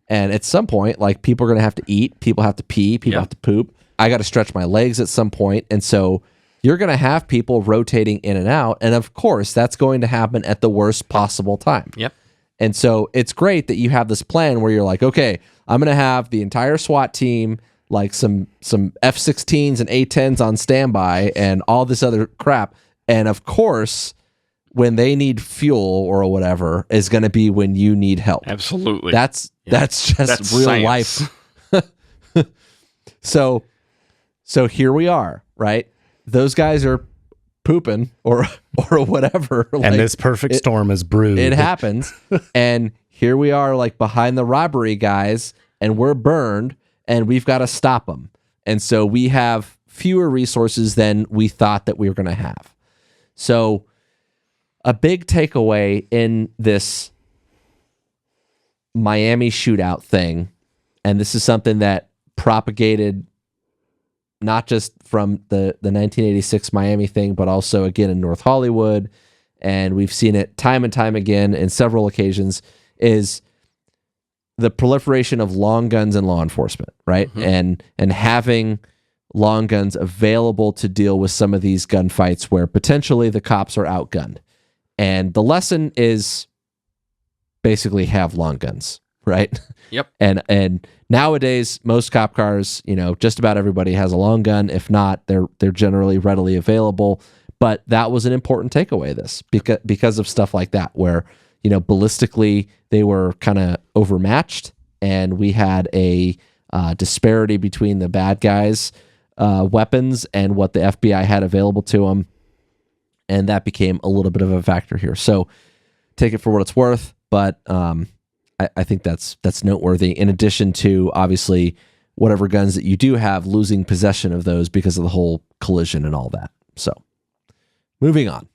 and at some point, like, people are going to have to eat, people have to pee, people have to poop. I got to stretch my legs at some point, and so you're going to have people rotating in and out, and of course, that's going to happen at the worst possible time. Yep. And so it's great that you have this plan where you're like, okay, I'm going to have the entire SWAT team, like some F-16s and A-10s on standby and all this other crap. And of course, when they need fuel or whatever is going to be when you need help. Absolutely. That's just real science. Life. So here we are, right? Those guys are pooping or whatever. And this perfect storm is brewed. It happens. And here we are like behind the robbery guys and we're burned and we've got to stop them. And so we have fewer resources than we thought that we were going to have. So a big takeaway in this Miami shootout thing, and this is something that propagated not just from the 1986 Miami thing, but also again in North Hollywood, and we've seen it time and time again in several occasions, is the proliferation of long guns in law enforcement, right? And having long guns available to deal with some of these gunfights where potentially the cops are outgunned. And the lesson is basically have long guns, right? Yep. And nowadays, most cop cars, just about everybody has a long gun. If not, they're generally readily available. But that was an important takeaway. This because of stuff like that, where ballistically they were kind of overmatched, and we had a disparity between the bad guys' weapons and what the FBI had available to them, and that became a little bit of a factor here. So take it for what it's worth, but I think that's noteworthy. In addition to obviously whatever guns that you do have, losing possession of those because of the whole collision and all that. So moving on.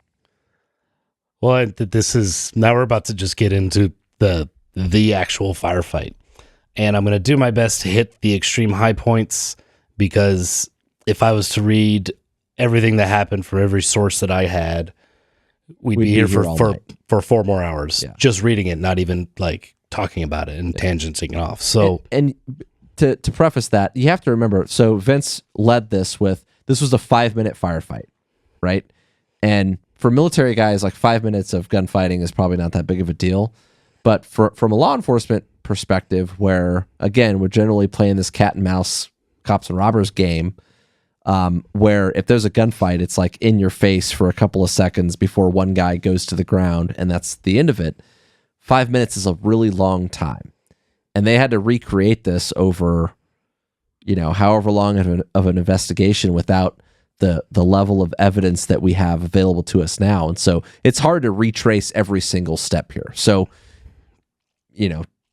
Well, this is now we're about to just get into the actual firefight, and I'm going to do my best to hit the extreme high points, because if I was to read everything that happened from every source that I had, we'd be here for 4 more hours just reading it, not even like talking about it and tangenting it off. So and to preface that, you have to remember, so Vince led this was a 5-minute firefight, right? And for military guys, like 5 minutes of gunfighting is probably not that big of a deal. But from a law enforcement perspective, where again, we're generally playing this cat and mouse cops and robbers game, where if there's a gunfight, it's like in your face for a couple of seconds before one guy goes to the ground, and that's the end of it. 5 minutes is a really long time. And they had to recreate this over, however long of an investigation without the level of evidence that we have available to us now. And so it's hard to retrace every single step here. So,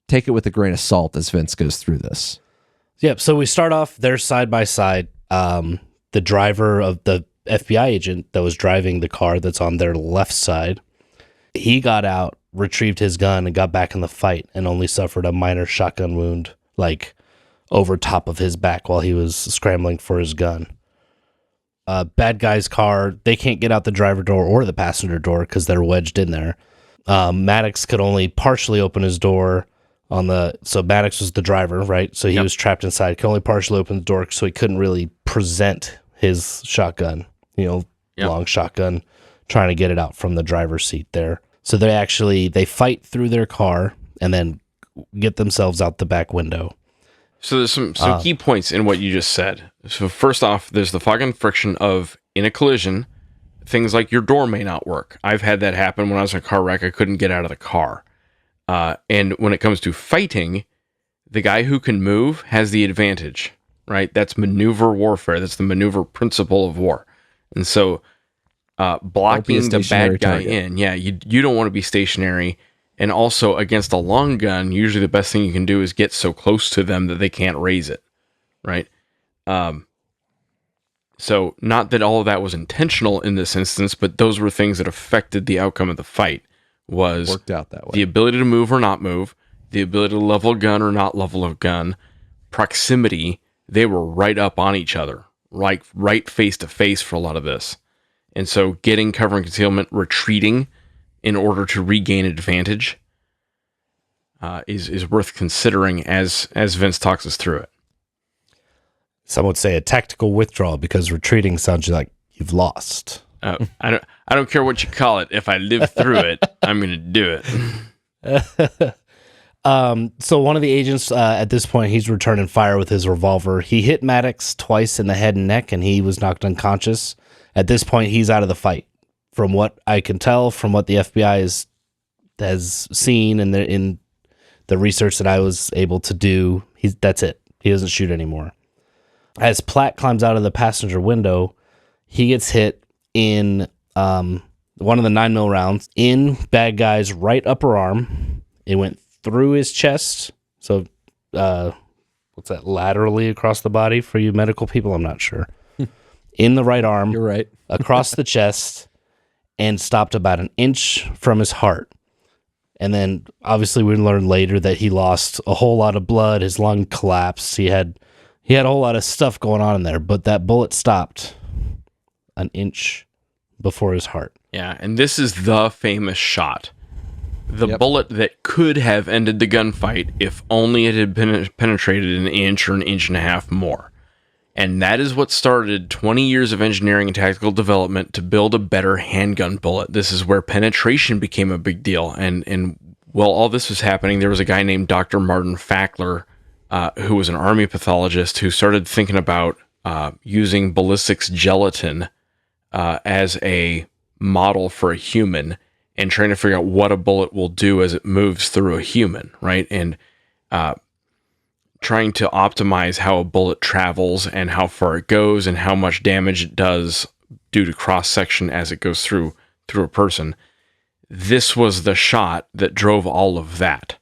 take it with a grain of salt as Vince goes through this. Yep. So we start off there side by side. The driver of the FBI agent that was driving the car that's on their left side, he got out, retrieved his gun, and got back in the fight, and only suffered a minor shotgun wound, like over top of his back while he was scrambling for his gun. Bad guy's car, they can't get out the driver door or the passenger door because they're wedged in there. Maddox could only partially open his door so Maddox was the driver, right? So he was trapped inside, could only partially open the door, so he couldn't really present his shotgun, long shotgun, trying to get it out from the driver's seat there. So they fight through their car and then get themselves out the back window. So there's some key points in what you just said. So first off, there's the fucking friction of, in a collision, things like your door may not work. I've had that happen when I was in a car wreck. I couldn't get out of the car. And when it comes to fighting, the guy who can move has the advantage, right? That's maneuver warfare. That's the maneuver principle of war. And so blocking the bad guy in, you don't want to be stationary. And also against a long gun, usually the best thing you can do is get so close to them that they can't raise it, right? So not that all of that was intentional in this instance, but those were things that affected the outcome of the fight. Worked out that way. The ability to move or not move, the ability to level a gun or not level a gun, proximity. They were right up on each other, like right face to face for a lot of this. And so getting cover and concealment, retreating in order to regain advantage is worth considering as Vince talks us through it. Some would say a tactical withdrawal, because retreating sounds like you've lost. I don't care what you call it. If I live through it, I'm going to do it. So one of the agents at this point, he's returning fire with his revolver. He hit Maddox twice in the head and neck, and he was knocked unconscious. At this point, he's out of the fight. From what I can tell, from what the FBI has seen and in the research that I was able to do, that's it. He doesn't shoot anymore. As Platt climbs out of the passenger window, he gets hit in one of the 9mm rounds in bad guy's right upper arm. It went through his chest. So, what's that? Laterally across the body for you medical people? I'm not sure. In the right arm. You're right. Across the chest, and stopped about an inch from his heart. And then obviously we learned later that he lost a whole lot of blood. His lung collapsed. He had a whole lot of stuff going on in there, but that bullet stopped an inch before his heart. Yeah, and this is the famous shot. The bullet that could have ended the gunfight if only it had penetrated an inch or an inch and a half more. And that is what started 20 years of engineering and tactical development to build a better handgun bullet. This is where penetration became a big deal. And while all this was happening, there was a guy named Dr. Martin Fackler, who was an army pathologist, who started thinking about using ballistics gelatin as a model for a human and trying to figure out what a bullet will do as it moves through a human, right? And trying to optimize how a bullet travels and how far it goes and how much damage it does due to cross-section as it goes through a person. This was the shot that drove all of that.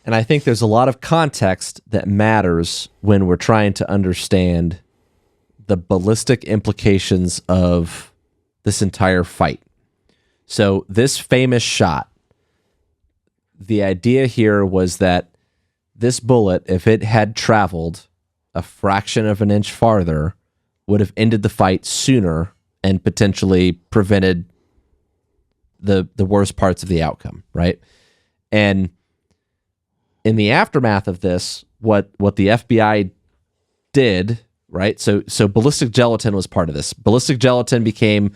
And I think there's a lot of context that matters when we're trying to understand the ballistic implications of this entire fight. So this famous shot, the idea here was that this bullet, if it had traveled a fraction of an inch farther, would have ended the fight sooner and potentially prevented the worst parts of the outcome, right? And in the aftermath of this, what the FBI did, right? So ballistic gelatin was part of this. Ballistic gelatin became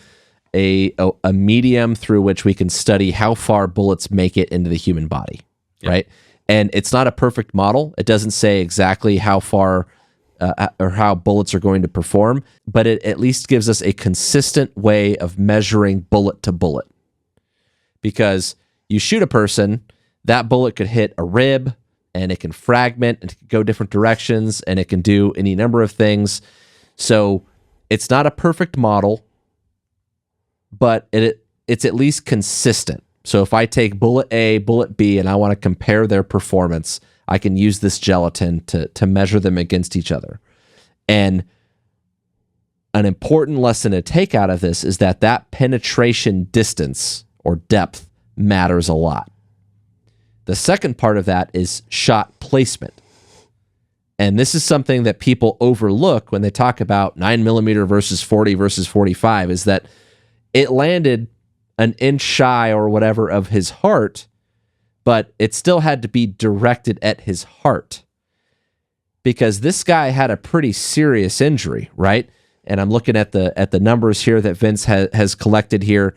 a medium through which we can study how far bullets make it into the human body, right? And it's not a perfect model. It doesn't say exactly how far or how bullets are going to perform, but it at least gives us a consistent way of measuring bullet to bullet. Because you shoot a person, that bullet could hit a rib, and it can fragment, and it can go different directions, and it can do any number of things. So it's not a perfect model, but it's at least consistent. So if I take bullet A, bullet B, and I want to compare their performance, I can use this gelatin to measure them against each other. And an important lesson to take out of this is that penetration distance or depth matters a lot. The second part of that is shot placement. And this is something that people overlook when they talk about 9mm versus 40 versus 45, is that it landed an inch shy or whatever of his heart, but it still had to be directed at his heart because this guy had a pretty serious injury, right? And I'm looking at the numbers here that Vince has collected here.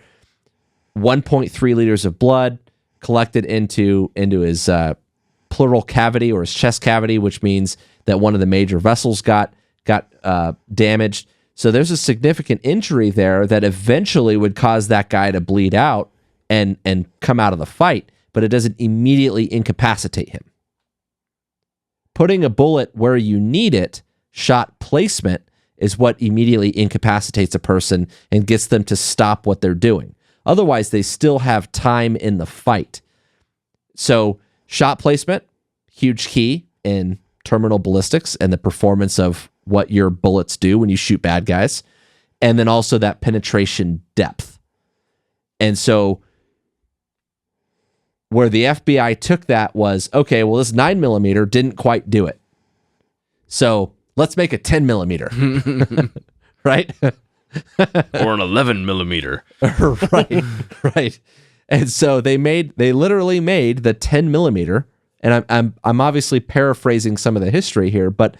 1.3 liters of blood collected into his pleural cavity or his chest cavity, which means that one of the major vessels got damaged. So there's a significant injury there that eventually would cause that guy to bleed out and come out of the fight, but it doesn't immediately incapacitate him. Putting a bullet where you need it, shot placement, is what immediately incapacitates a person and gets them to stop what they're doing. Otherwise, they still have time in the fight. So shot placement, huge key in terminal ballistics and the performance of what your bullets do when you shoot bad guys. And then also that penetration depth. And so where the FBI took that was, okay, well, this 9mm didn't quite do it. So let's make a 10mm, right? Or an 11mm. right. And so they literally made the 10mm, and I'm obviously paraphrasing some of the history here, but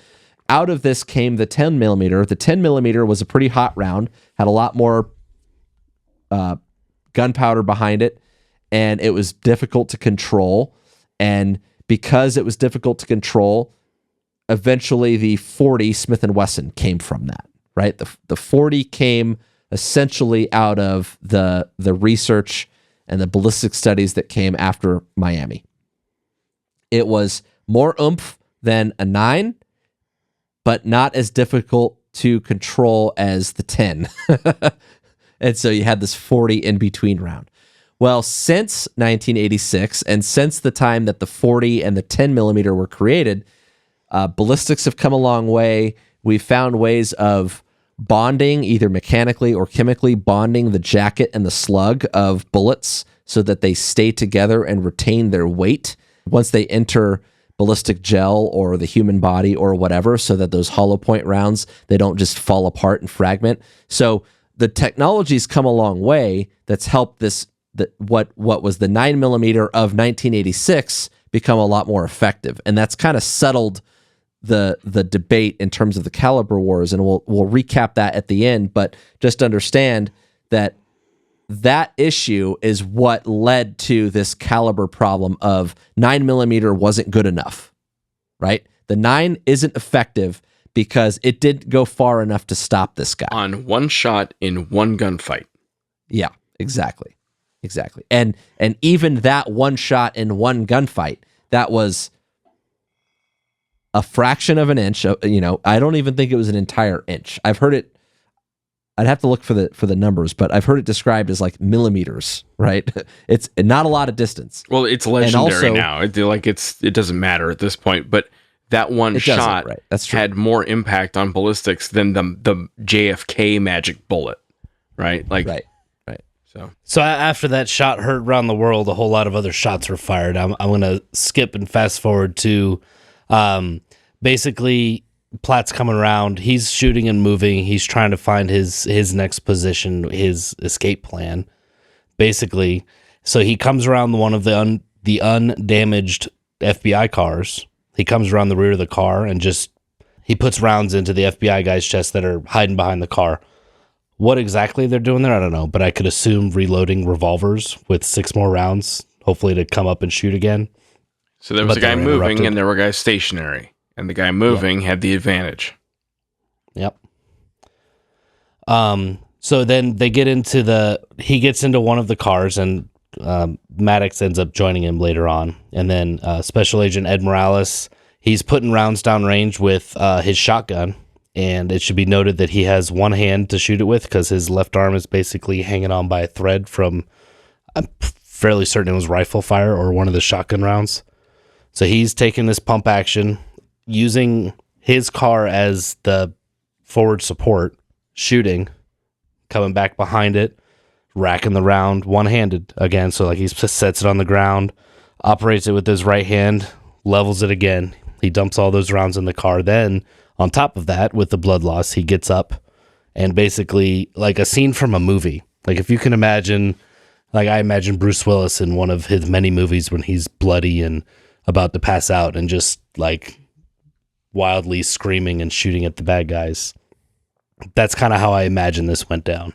out of this came the 10mm. The 10mm was a pretty hot round, had a lot more gunpowder behind it, and it was difficult to control. And because it was difficult to control, eventually the 40 Smith & Wesson came from that, right? The 40 came essentially out of the research and the ballistic studies that came after Miami. It was more oomph than a 9, but not as difficult to control as the 10. And so you had this 40 in between round. Well, since 1986 and since the time that the 40 and the 10 millimeter were created, ballistics have come a long way. We've found ways of bonding, either mechanically or chemically, bonding the jacket and the slug of bullets so that they stay together and retain their weight once they enter ballistic gel or the human body or whatever, so that those hollow point rounds, they don't just fall apart and fragment. So the technology's come a long way that's helped what was the 9 millimeter of 1986 become a lot more effective. And that's kind of settled the debate in terms of the caliber wars, and we'll recap that at the end. But just understand that issue is what led to this caliber problem of 9 millimeter wasn't good enough, right? The 9 isn't effective because it didn't go far enough to stop this guy. On one shot in one gunfight. Yeah, exactly. And even that one shot in one gunfight, that was a fraction of an inch. I don't even think it was an entire inch. I've heard it. I'd have to look for the numbers, but I've heard it described as like millimeters, right? It's not a lot of distance. Well, it's legendary now. It doesn't matter at this point, but that one shot had more impact on ballistics than the JFK magic bullet, right? Right. So after that shot heard around the world, a whole lot of other shots were fired. I'm going to skip and fast forward to basically Platt's coming around. He's shooting and moving. He's trying to find his next position, his escape plan, basically. So he comes around one of the undamaged FBI cars. He comes around the rear of the car and he puts rounds into the FBI guy's chest that are hiding behind the car. What exactly they're doing there, I don't know, but I could assume reloading revolvers with 6 more rounds, hopefully to come up and shoot again. So there was a guy moving and there were guys stationary, and the guy moving had the advantage. Yep. So then he gets into one of the cars, and Maddox ends up joining him later on. And then Special Agent Ed Mirales, he's putting rounds downrange with his shotgun. And it should be noted that he has one hand to shoot it with because his left arm is basically hanging on by a thread from, I'm fairly certain it was rifle fire or one of the shotgun rounds. So he's taking this pump action, using his car as the forward support, shooting, coming back behind it, racking the round one-handed again. So like he sets it on the ground, operates it with his right hand, levels it again. He dumps all those rounds in the car. Then on top of that, with the blood loss, he gets up and basically, like a scene from a movie. Like if you can imagine, like I imagine Bruce Willis in one of his many movies when he's bloody and about to pass out and just like wildly screaming and shooting at the bad guys. That's kind of how I imagine this went down,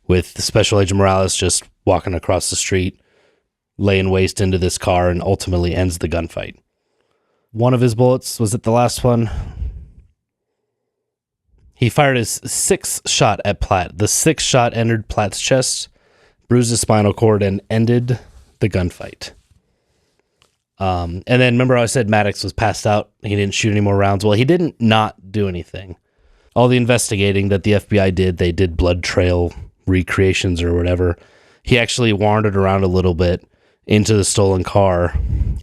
with Special Agent Mirales just walking across the street, laying waste into this car, and ultimately ends the gunfight. One of his bullets, was it the last one? He fired his 6th shot at Platt. The 6th shot entered Platt's chest, bruised his spinal cord, and ended the gunfight. And then remember how I said Maddox was passed out? He didn't shoot any more rounds. Well, he didn't not do anything. All the investigating that the FBI did, they did blood trail recreations or whatever. He actually wandered around a little bit into the stolen car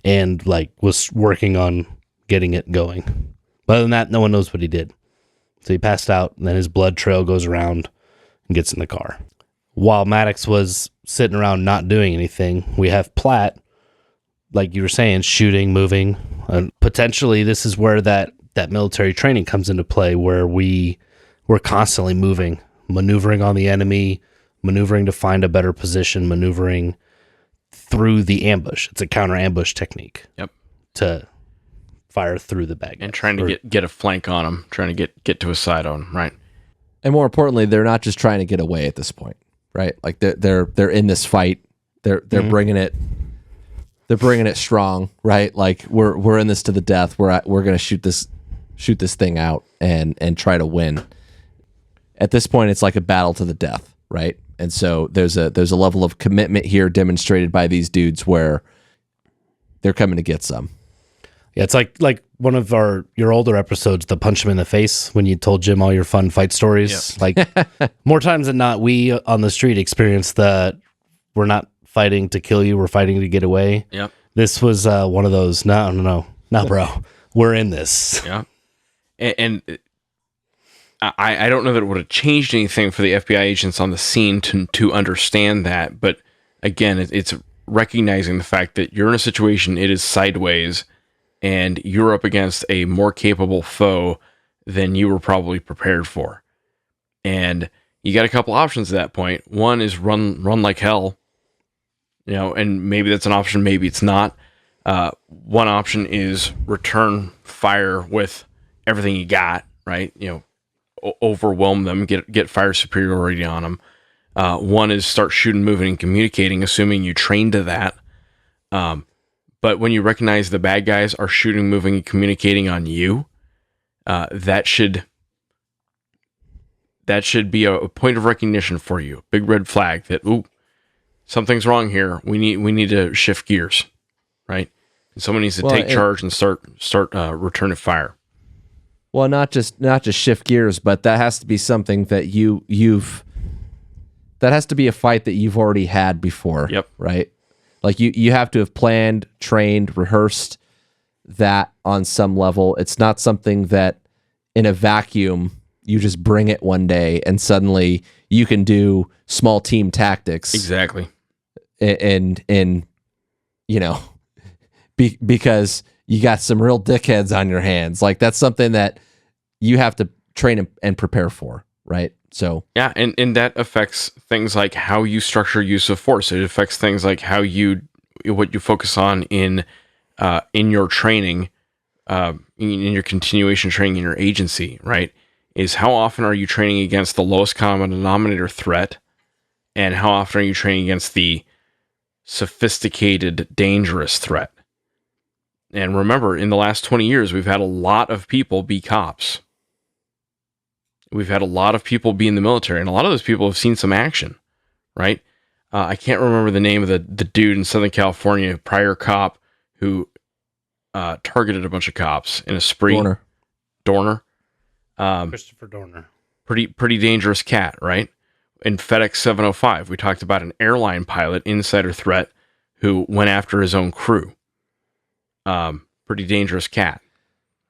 and like was working on getting it going. But other than that, no one knows what he did. So he passed out, and then his blood trail goes around and gets in the car. While Maddox was sitting around not doing anything, we have Platt, like you were saying, shooting, moving. And potentially this is where that military training comes into play, where we're constantly moving, maneuvering on the enemy, maneuvering to find a better position, maneuvering through the ambush. It's a counter ambush technique. Yep. To fire through the bag and trying to get a flank on them, trying to get to a side on them, right? And more importantly, they're not just trying to get away at this point, right? Like they're in this fight. They're bringing it. They're bringing it strong, right? Like we're in this to the death. We're going to shoot this thing out and try to win. At this point, it's like a battle to the death, right? And so there's a level of commitment here demonstrated by these dudes where they're coming to get some. Yeah, it's like one of your older episodes, the punch him in the face, when you told Jim all your fun fight stories. Yep. Like more times than not, we on the street experience we're not fighting to kill you. We're fighting to get away. Yep. This was one of those. No, bro. We're in this. Yeah. And I don't know that it would have changed anything for the FBI agents on the scene to understand that. But again, it's recognizing the fact that you're in a situation, it is sideways, and you're up against a more capable foe than you were probably prepared for. And you got a couple options at that point. One is run like hell, and maybe that's an option, maybe it's not. One option is return fire with everything you got, right? Overwhelm them, get fire superiority on them. One is start shooting, moving, and communicating, assuming you train to that. But when you recognize the bad guys are shooting, moving, and communicating on you, that should be a point of recognition for you. Big red flag that, something's wrong here. We need to shift gears, right? And someone needs to take charge and start returning fire. Well, not just shift gears, but that has to be something that that has to be a fight that you've already had before. Yep. Right? Like you have to have planned, trained, rehearsed that on some level. It's not something that in a vacuum you just bring it one day and suddenly you can do small team tactics. Exactly. And because you got some real dickheads on your hands. Like that's something that you have to train and prepare for, right? So yeah, and that affects things like how you structure use of force. It affects things like what you focus on in your training, in your continuation training in your agency, right? Is how often are you training against the lowest common denominator threat, and how often are you training against the sophisticated, dangerous threat? And remember, in the last 20 years, we've had a lot of people be cops. We've had a lot of people be in the military, and a lot of those people have seen some action, right? I can't remember the name of the dude in Southern California, prior cop, who targeted a bunch of cops in a spree. Dorner. Christopher Dorner. Pretty dangerous cat, right? In FedEx 705, we talked about an airline pilot, insider threat, who went after his own crew. Pretty dangerous cat.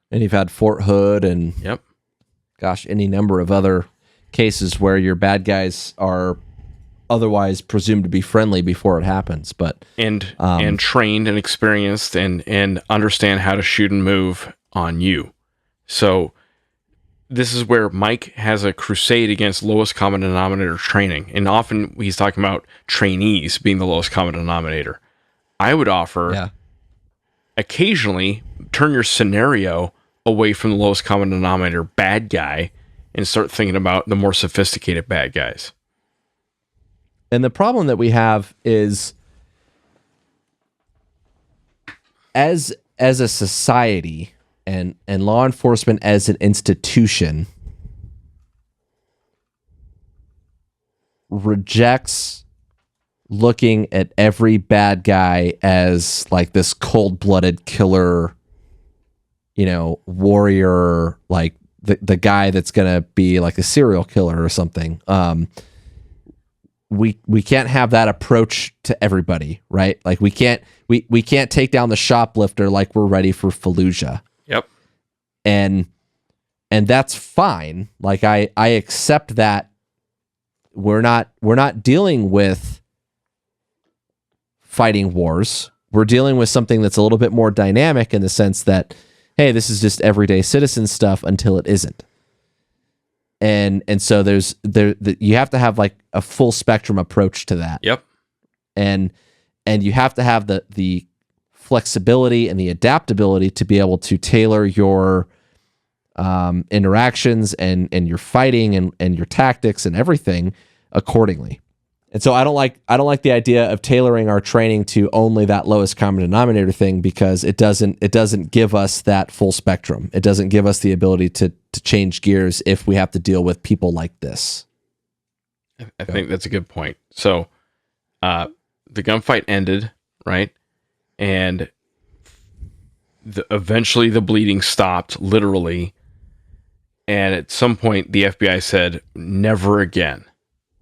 And you've had Fort Hood and any number of other cases where your bad guys are otherwise presumed to be friendly before it happens, but and trained and experienced and understand how to shoot and move on you. So this is where Mike has a crusade against lowest common denominator training, and often he's talking about trainees being the lowest common denominator. I would offer occasionally turn your scenario away from the lowest common denominator bad guy and start thinking about the more sophisticated bad guys. And the problem that we have is as a society and law enforcement as an institution rejects looking at every bad guy as like this cold-blooded killer, warrior, like the guy that's gonna be like a serial killer or something. We can't have that approach to everybody, right? Like we can't take down the shoplifter like we're ready for Fallujah. Yep. And that's fine. Like I accept that we're not dealing with fighting wars. We're dealing with something that's a little bit more dynamic in the sense that, hey, this is just everyday citizen stuff until it isn't. And so you have to have like a full spectrum approach to that. Yep. And you have to have the flexibility and the adaptability to be able to tailor your interactions and your fighting and your tactics and everything accordingly. And so I don't like the idea of tailoring our training to only that lowest common denominator thing, because it doesn't give us that full spectrum. It doesn't give us the ability to change gears if we have to deal with people like this. I think that's a good point. So the gunfight ended, right? And eventually the bleeding stopped, literally. And at some point the FBI said, never again.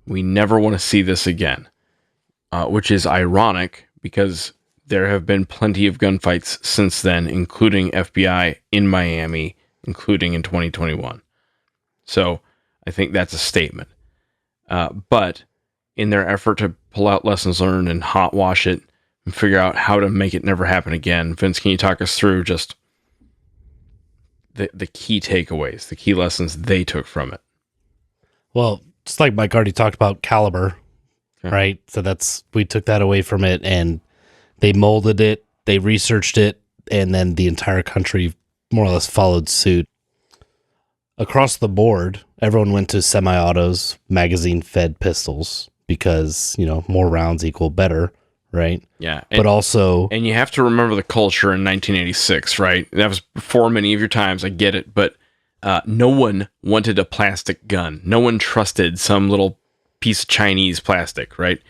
We never want to see this again. which is ironic because there have been plenty of gunfights since then, including FBI in Miami, including in 2021. So I think that's a statement. But in their effort to pull out lessons learned and hot wash it and figure out how to make it never happen again, Vince, can you talk us through just the key takeaways, the key lessons they took from it? Well, just like Mike already talked about caliber, right? So we took that away from it, and they molded it, they researched it, and then the entire country more or less followed suit. Across the board, everyone went to semi-autos, magazine-fed pistols, because, more rounds equal better, right? Yeah. But also... And you have to remember the culture in 1986, right? That was before many of your times, I get it, but no one wanted a plastic gun. No one trusted some little piece of Chinese plastic, right?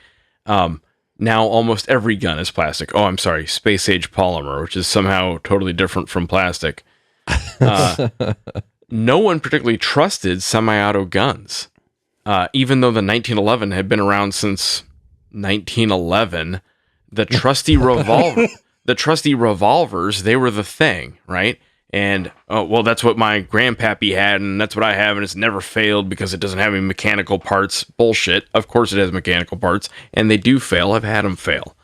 Now almost every gun is plastic. Oh, I'm sorry, space-age polymer, which is somehow totally different from plastic. No one particularly trusted semi-auto guns. Even though the 1911 had been around since 1911, the trusty revolvers, they were the thing, right? And, that's what my grandpappy had, and that's what I have, and it's never failed because it doesn't have any mechanical parts. Bullshit. Of course it has mechanical parts, and they do fail. I've had them fail.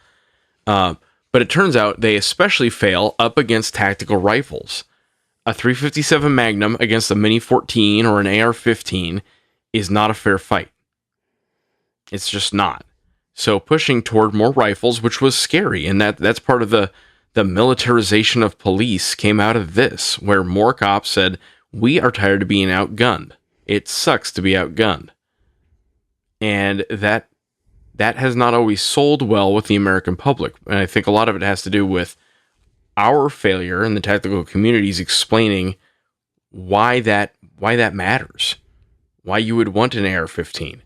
But it turns out they especially fail up against tactical rifles. A .357 Magnum against a Mini 14 or an AR-15 is not a fair fight. It's just not. So pushing toward more rifles, which was scary, and that's part of the militarization of police came out of this, where more cops said, we are tired of being outgunned. It sucks to be outgunned. And that has not always sold well with the American public. And I think a lot of it has to do with our failure in the tactical communities explaining why that matters, why you would want an AR-15.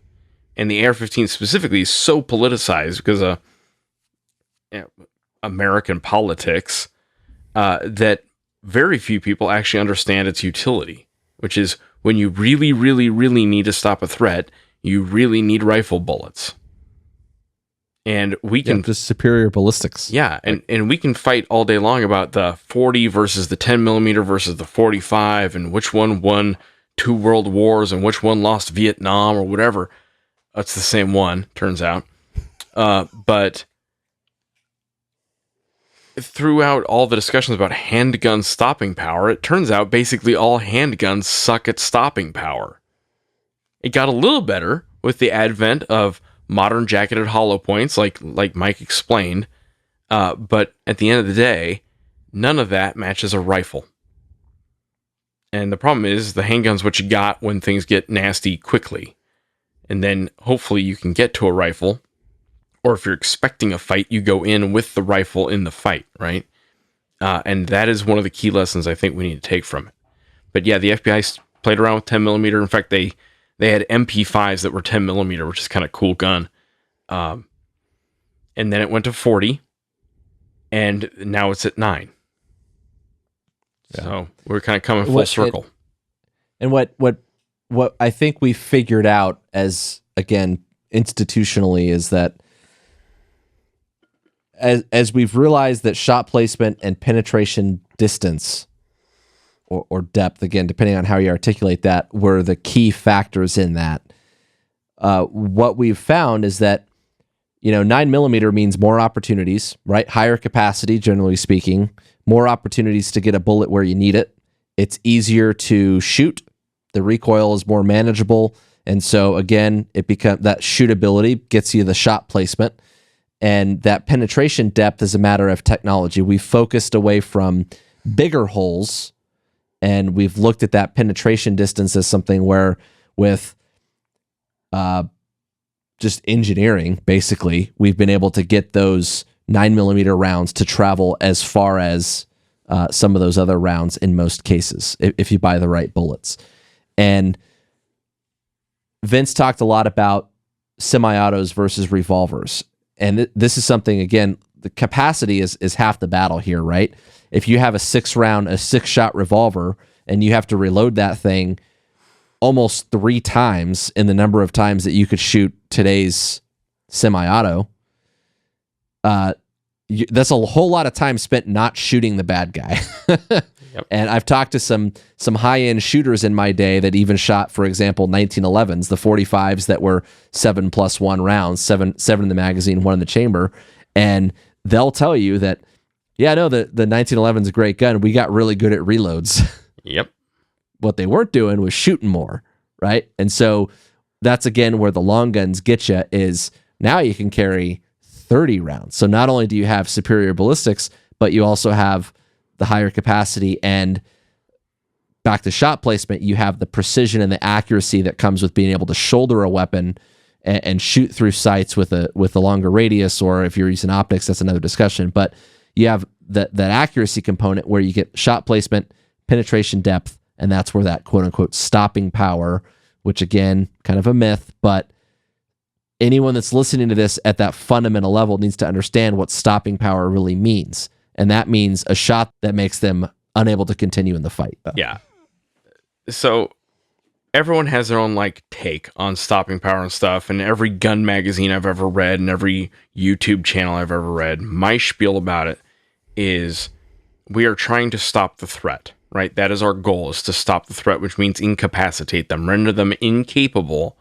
And the AR-15 specifically is so politicized because of American politics that very few people actually understand its utility, which is when you really, really, really need to stop a threat, you really need rifle bullets. And we can just superior ballistics. Yeah, and we can fight all day long about the 40 versus the 10 millimeter versus the 45 and which one won 2 world wars and which one lost Vietnam or whatever. It's the same one, turns out. But throughout all the discussions about handgun stopping power, it turns out basically all handguns suck at stopping power. It got a little better with the advent of modern jacketed hollow points, like Mike explained, but at the end of the day, none of that matches a rifle. And the problem is the handgun's what you got when things get nasty quickly. And then hopefully you can get to a rifle, or if you're expecting a fight, you go in with the rifle in the fight, right? And that is one of the key lessons I think we need to take from it. But yeah, the FBI played around with 10 millimeter. In fact, they had MP5s that were 10 millimeter, which is kind of cool gun. And then it went to 40, and now it's at 9. Yeah. So we're kind of coming full circle. And what I think we figured out as, again, institutionally is that as we've realized that shot placement and penetration distance or depth, again, depending on how you articulate that, were the key factors in that. What we've found is that, 9 millimeter means more opportunities, right? Higher capacity, generally speaking, more opportunities to get a bullet where you need it. It's easier to shoot. The recoil is more manageable. And so again, that shootability gets you the shot placement, and that penetration depth is a matter of technology. We've focused away from bigger holes, and we've looked at that penetration distance as something where with just engineering, basically, we've been able to get those 9 millimeter rounds to travel as far as some of those other rounds in most cases, if you buy the right bullets. And Vince talked a lot about semi-autos versus revolvers. And this is something, again, the capacity is half the battle here, right? If you have a 6-shot revolver, and you have to reload that thing almost 3 times in the number of times that you could shoot today's semi-auto, that's a whole lot of time spent not shooting the bad guy. Yep. And I've talked to some high-end shooters in my day that even shot, for example, 1911s, the 45s that were 7+1 rounds, seven in the magazine, 1 in the chamber. And they'll tell you that, yeah, no, the 1911 is a great gun. We got really good at reloads. Yep. What they weren't doing was shooting more, right? And so that's, again, where the long guns get you, is now you can carry 30 rounds. So not only do you have superior ballistics, but you also have the higher capacity, and back to shot placement, you have the precision and the accuracy that comes with being able to shoulder a weapon and shoot through sights with a longer radius, or if you're using optics, that's another discussion. But you have that accuracy component where you get shot placement, penetration depth, and that's where that quote unquote stopping power, which again, kind of a myth, but anyone that's listening to this at that fundamental level needs to understand what stopping power really means. And that means a shot that makes them unable to continue in the fight. Yeah. So everyone has their own take on stopping power and stuff. And every gun magazine I've ever read and every YouTube channel I've ever read, my spiel about it is we are trying to stop the threat, right? That is our goal, is to stop the threat, which means incapacitate them, render them incapable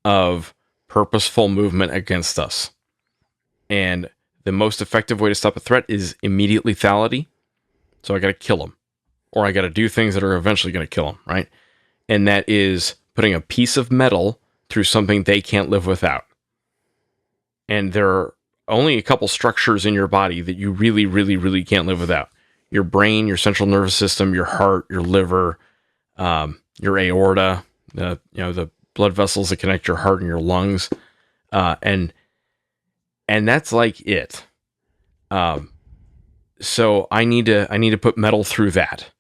of purposeful movement against us. And the most effective way to stop a threat is immediate lethality. So I got to kill them, or I got to do things that are eventually going to kill them, right? And that is putting a piece of metal through something they can't live without. And there are only a couple structures in your body that you really, really, really can't live without. Your brain, your central nervous system, your heart, your liver, your aorta, the blood vessels that connect your heart and your lungs, and that's it. So I need to put metal through that.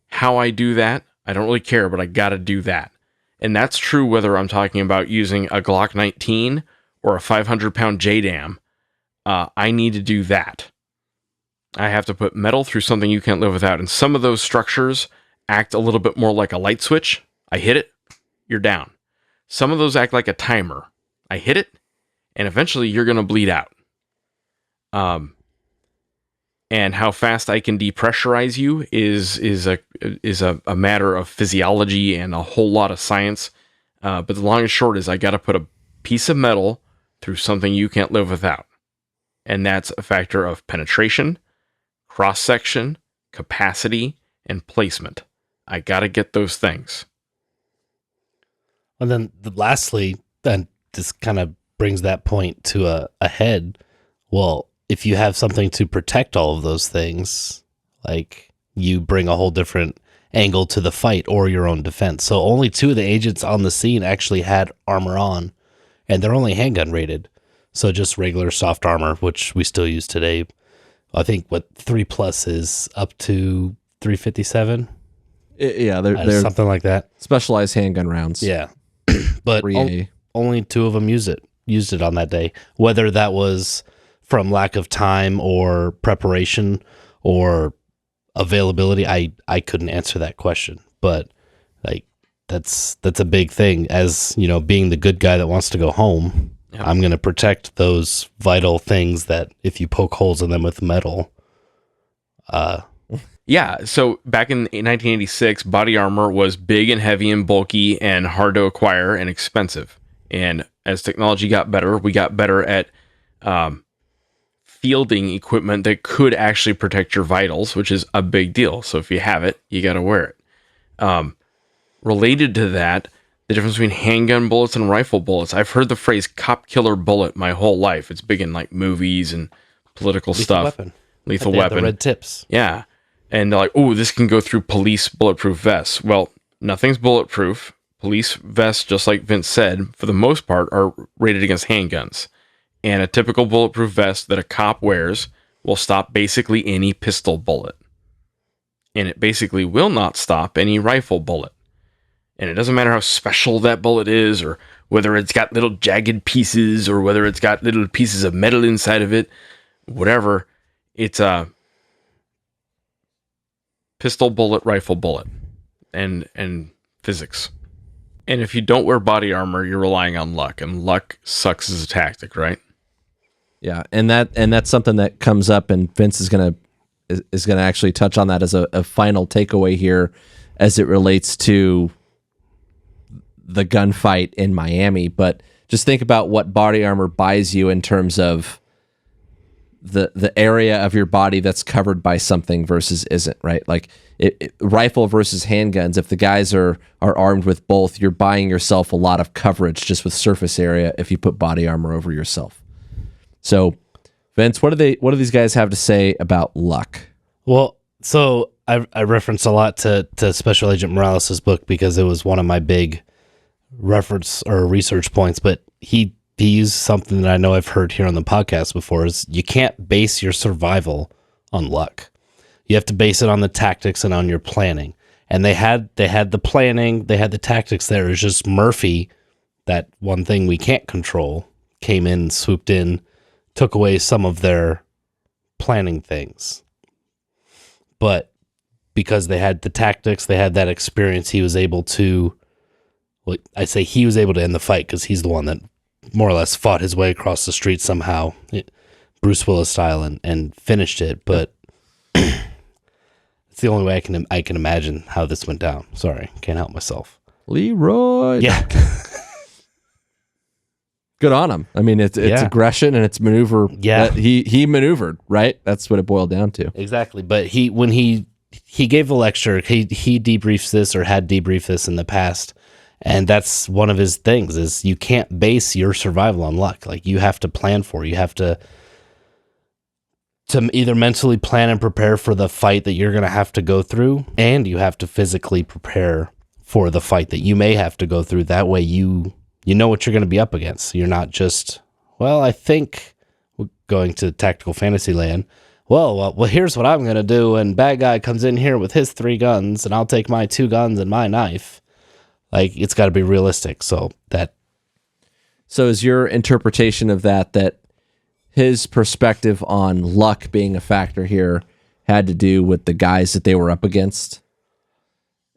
How I do that, I don't really care, but I got to do that. And that's true whether I'm talking about using a Glock 19 or a 500-pound JDAM. I need to do that. I have to put metal through something you can't live without. And some of those structures act a little bit more like a light switch. I hit it, you're down. Some of those act like a timer. I hit it, and eventually you're going to bleed out. And how fast I can depressurize you is a matter of physiology and a whole lot of science. But the long and short is I got to put a piece of metal through something you can't live without. And that's a factor of penetration, cross-section, capacity, and placement. I got to get those things. And then lastly, then this kind of brings that point to a head. Well, if you have something to protect all of those things, you bring a whole different angle to the fight or your own defense. So only 2 of the agents on the scene actually had armor on, and they're only handgun rated. So just regular soft armor, which we still use today. I think 3+ is up to 357. Yeah, they're something like that. Specialized handgun rounds. Yeah. But only 2 of them used it on that day. Whether that was from lack of time or preparation or availability, I couldn't answer that question. But that's a big thing. As being the good guy that wants to go home, yep. I'm going to protect those vital things that if you poke holes in them with metal. Yeah, so back in 1986, body armor was big and heavy and bulky and hard to acquire and expensive. And as technology got better, we got better at fielding equipment that could actually protect your vitals, which is a big deal. So if you have it, you got to wear it. Related to that, the difference between handgun bullets and rifle bullets. I've heard the phrase cop killer bullet my whole life. It's big in movies and political stuff. Lethal weapon. The red tips. Yeah. And they're like, oh, this can go through police bulletproof vests. Well, nothing's bulletproof. Police vests, just like Vince said, for the most part, are rated against handguns. And a typical bulletproof vest that a cop wears will stop basically any pistol bullet. And it basically will not stop any rifle bullet. And it doesn't matter how special that bullet is, or whether it's got little jagged pieces, or whether it's got little pieces of metal inside of it, whatever. It's a pistol bullet, rifle bullet, and physics. And if you don't wear body armor, you're relying on luck, and luck sucks as a tactic, right? Yeah, and that's something that comes up, and Vince is gonna actually touch on that as a final takeaway here, as it relates to the gunfight in Miami. But just think about what body armor buys you in terms of the area of your body that's covered by something versus isn't, right? Like rifle versus handguns. If the guys are armed with both, you're buying yourself a lot of coverage just with surface area if you put body armor over yourself. So, Vince, what do these guys have to say about luck? Well, so I reference a lot to Special Agent Mirales' book because it was one of my big reference or research points, but he used something that I know I've heard here on the podcast before, is you can't base your survival on luck. You have to base it on the tactics and on your planning. And they had the planning, they had the tactics there. It was just Murphy, that one thing we can't control, came in, swooped in, took away some of their planning things. But because they had the tactics, they had that experience, he was able to, well, I say he was able to end the fight because he's the one that more or less fought his way across the street somehow, Bruce Willis style, and finished it. But it's the only way I can imagine how this went down. Sorry, can't help myself. Leroy. Yeah. Good on him. I mean, it's aggression and it's maneuver. Yeah. He maneuvered, right? That's what it boiled down to. Exactly. But when he gave the lecture, he debriefs this or had debriefed this in the past. And that's one of his things, is you can't base your survival on luck. Like, you have to plan for it. You have to either mentally plan and prepare for the fight that you're going to have to go through, and you have to physically prepare for the fight that you may have to go through. That way you know what you're going to be up against. You're not just, well, I think we're going to tactical fantasy land. Well, here's what I'm going to do. And bad guy comes in here with his 3 guns, and I'll take my 2 guns and my knife. Like, it's got to be realistic. So is your interpretation of that his perspective on luck being a factor here had to do with the guys that they were up against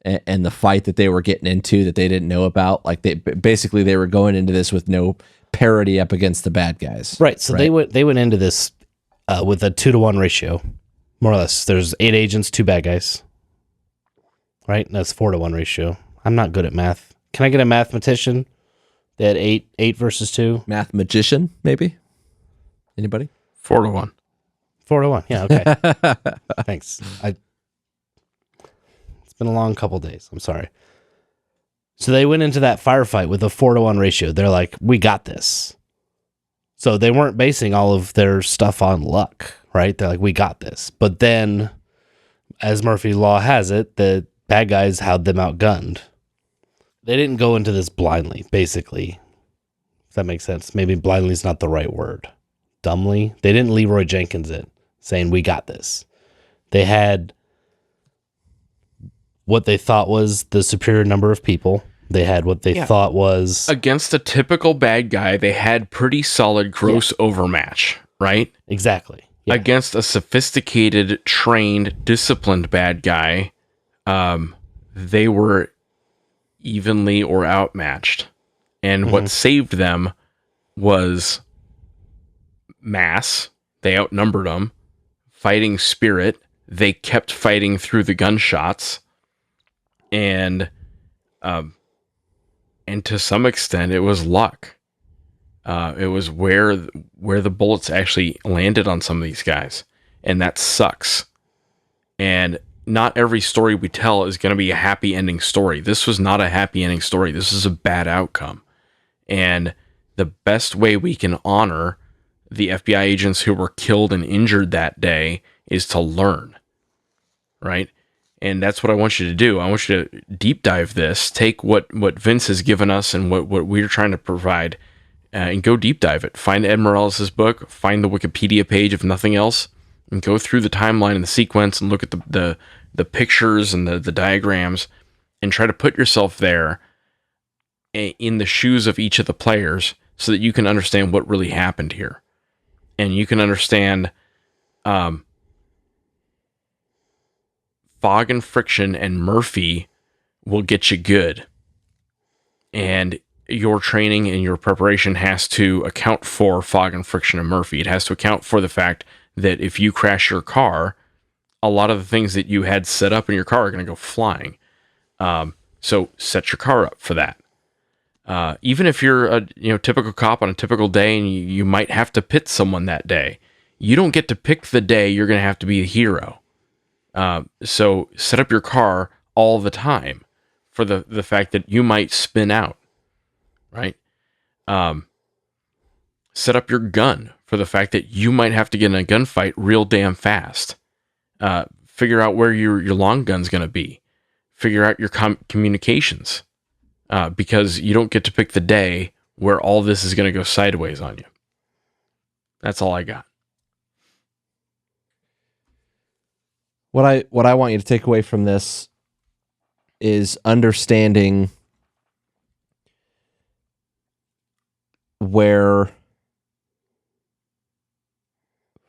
and the fight that they were getting into that they didn't know about? Like, they were going into this with no parity up against the bad guys. Right. So right? They went into this with a 2-to-1 ratio, more or less. There's 8 agents, 2 bad guys. Right? And that's 4-to-1 ratio. I'm not good at math. Can I get a mathematician? They had 8 versus 2. Math magician, maybe? Anybody? 4-to-1. 4-to-1. Yeah, okay. Thanks. It's been a long couple days. I'm sorry. So they went into that firefight with a 4-to-1 ratio. They're like, we got this. So they weren't basing all of their stuff on luck, right? They're like, we got this. But then, as Murphy's Law has it, the bad guys had them outgunned. They didn't go into this blindly, basically. If that makes sense. Maybe blindly is not the right word. Dumbly. They didn't Leroy Jenkins it, saying, we got this. They had what they thought was the superior number of people. They had what they thought was... Against a typical bad guy, they had pretty solid gross overmatch, right? Exactly. Yeah. Against a sophisticated, trained, disciplined bad guy, they were evenly or outmatched. And what saved them was mass. They outnumbered them. Fighting spirit. They kept fighting through the gunshots. And to some extent, it was luck. It was where the bullets actually landed on some of these guys. And that sucks. And not every story we tell is going to be a happy ending story. This was not a happy ending story. This is a bad outcome. And the best way we can honor the FBI agents who were killed and injured that day is to learn, right? And that's what I want you to do. I want you to deep dive this, take what Vince has given us and what we're trying to provide, and go deep dive it. Find Ed Mirales' book, find the Wikipedia page, if nothing else, and go through the timeline and the sequence and look at the pictures and the diagrams and try to put yourself there in the shoes of each of the players so that you can understand what really happened here. And you can understand fog and friction and Murphy will get you good. And your training and your preparation has to account for fog and friction and Murphy. It has to account for the fact that if you crash your car, a lot of the things that you had set up in your car are going to go flying. So set your car up for that. Even if you're a typical cop on a typical day and you might have to pit someone that day, you don't get to pick the day you're going to have to be the hero. So set up your car all the time for the fact that you might spin out, right? Set up your gun for the fact that you might have to get in a gunfight real damn fast. Figure out where your long gun's going to be. Figure out your communications. Because you don't get to pick the day where all this is going to go sideways on you. That's all I got. What I want you to take away from this is understanding where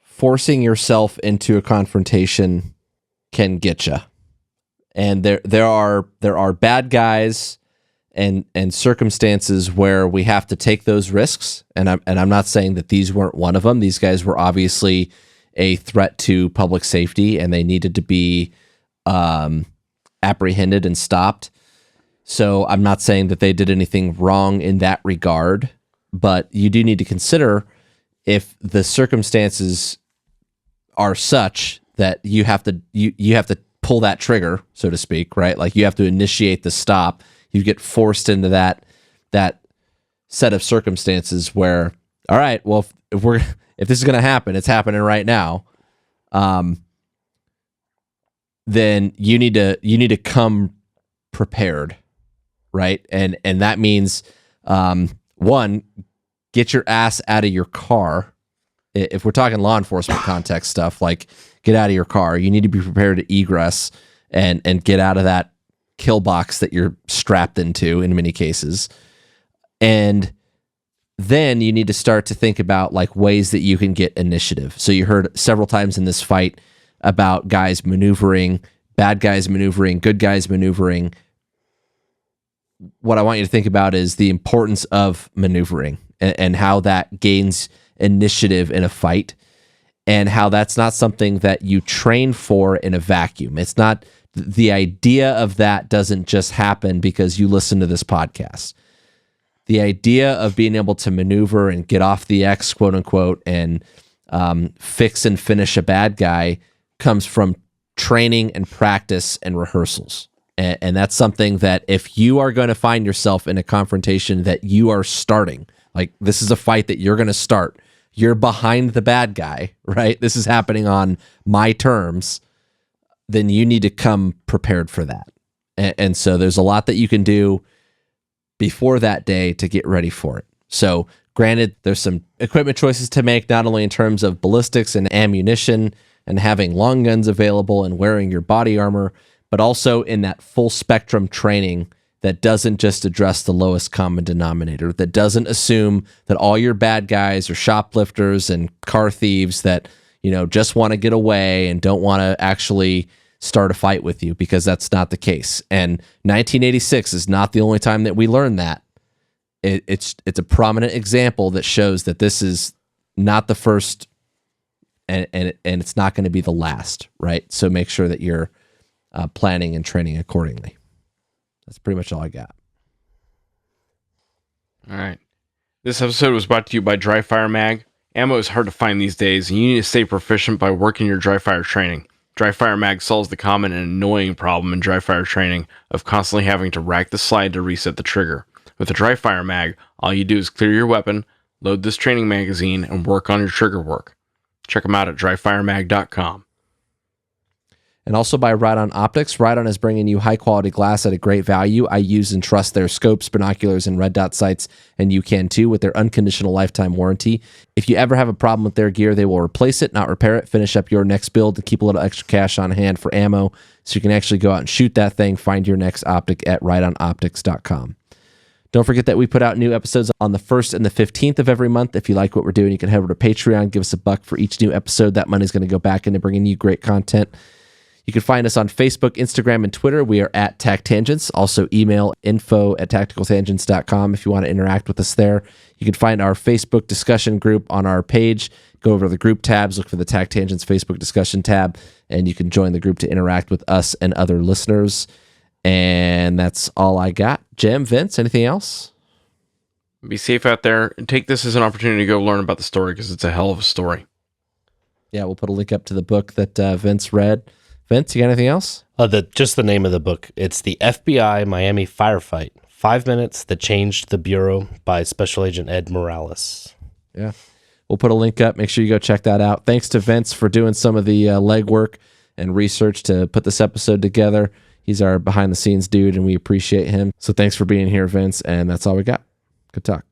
forcing yourself into a confrontation can get you. And there are bad guys and circumstances where we have to take those risks. And I'm not saying that these weren't one of them. These guys were obviously a threat to public safety, and they needed to be apprehended and stopped. So I'm not saying that they did anything wrong in that regard, but you do need to consider if the circumstances are such that you have to pull that trigger, so to speak, right? Like you have to initiate the stop. You get forced into that set of circumstances where, all right, well, if this is going to happen, it's happening right now. Then you need to come prepared, right? And that means, one, get your ass out of your car. If we're talking law enforcement context stuff, like get out of your car. You need to be prepared to egress and get out of that kill box that you're strapped into in many cases. And then you need to start to think about like ways that you can get initiative. So you heard several times in this fight about guys maneuvering, bad guys maneuvering, good guys maneuvering. What I want you to think about is the importance of maneuvering and how that gains initiative in a fight, and how that's not something that you train for in a vacuum. It's not, the idea of that doesn't just happen because you listen to this podcast. The idea of being able to maneuver and get off the X, quote unquote, and fix and finish a bad guy comes from training and practice and rehearsals. And that's something that if you are going to find yourself in a confrontation that you are starting, like this is a fight that you're going to start, you're behind the bad guy, right? This is happening on my terms, then you need to come prepared for that. And so there's a lot that you can do before that day to get ready for it. So granted, there's some equipment choices to make, not only in terms of ballistics and ammunition and having long guns available and wearing your body armor, but also in that full spectrum training that doesn't just address the lowest common denominator, that doesn't assume that all your bad guys are shoplifters and car thieves that, just want to get away and don't want to actually start a fight with you, because that's not the case. And 1986 is not the only time that we learned that. It's a prominent example that shows that this is not the first and it's not going to be the last, right? So make sure that you're planning and training accordingly. That's pretty much all I got. All right. This episode was brought to you by Dry Fire Mag. Ammo is hard to find these days, and you need to stay proficient by working your dry fire training. Dry Fire Mag solves the common and annoying problem in dry fire training of constantly having to rack the slide to reset the trigger. With a Dry Fire Mag, all you do is clear your weapon, load this training magazine, and work on your trigger work. Check them out at dryfiremag.com. And also by Ride-On Optics. Ride-On is bringing you high-quality glass at a great value. I use and trust their scopes, binoculars, and red dot sights, and you can too with their unconditional lifetime warranty. If you ever have a problem with their gear, they will replace it, not repair it. Finish up your next build and keep a little extra cash on hand for ammo so you can actually go out and shoot that thing. Find your next optic at rideonoptics.com. Don't forget that we put out new episodes on the 1st and the 15th of every month. If you like what we're doing, you can head over to Patreon, give us $1 for each new episode. That money is going to go back into bringing you great content. You can find us on Facebook, Instagram, and Twitter. We are at TacTangents. Also email info@tacticaltangents.com if you want to interact with us there. You can find our Facebook discussion group on our page. Go over to the group tabs, look for the TacTangents Facebook discussion tab, and you can join the group to interact with us and other listeners. And that's all I got. Jim, Vince, anything else? Be safe out there and take this as an opportunity to go learn about the story because it's a hell of a story. Yeah, we'll put a link up to the book that Vince read. Vince, you got anything else? Just the name of the book. It's the FBI Miami Firefight, 5 Minutes That Changed the Bureau by Special Agent Ed Mirales. Yeah, we'll put a link up. Make sure you go check that out. Thanks to Vince for doing some of the legwork and research to put this episode together. He's our behind-the-scenes dude, and we appreciate him. So thanks for being here, Vince, and that's all we got. Good talk.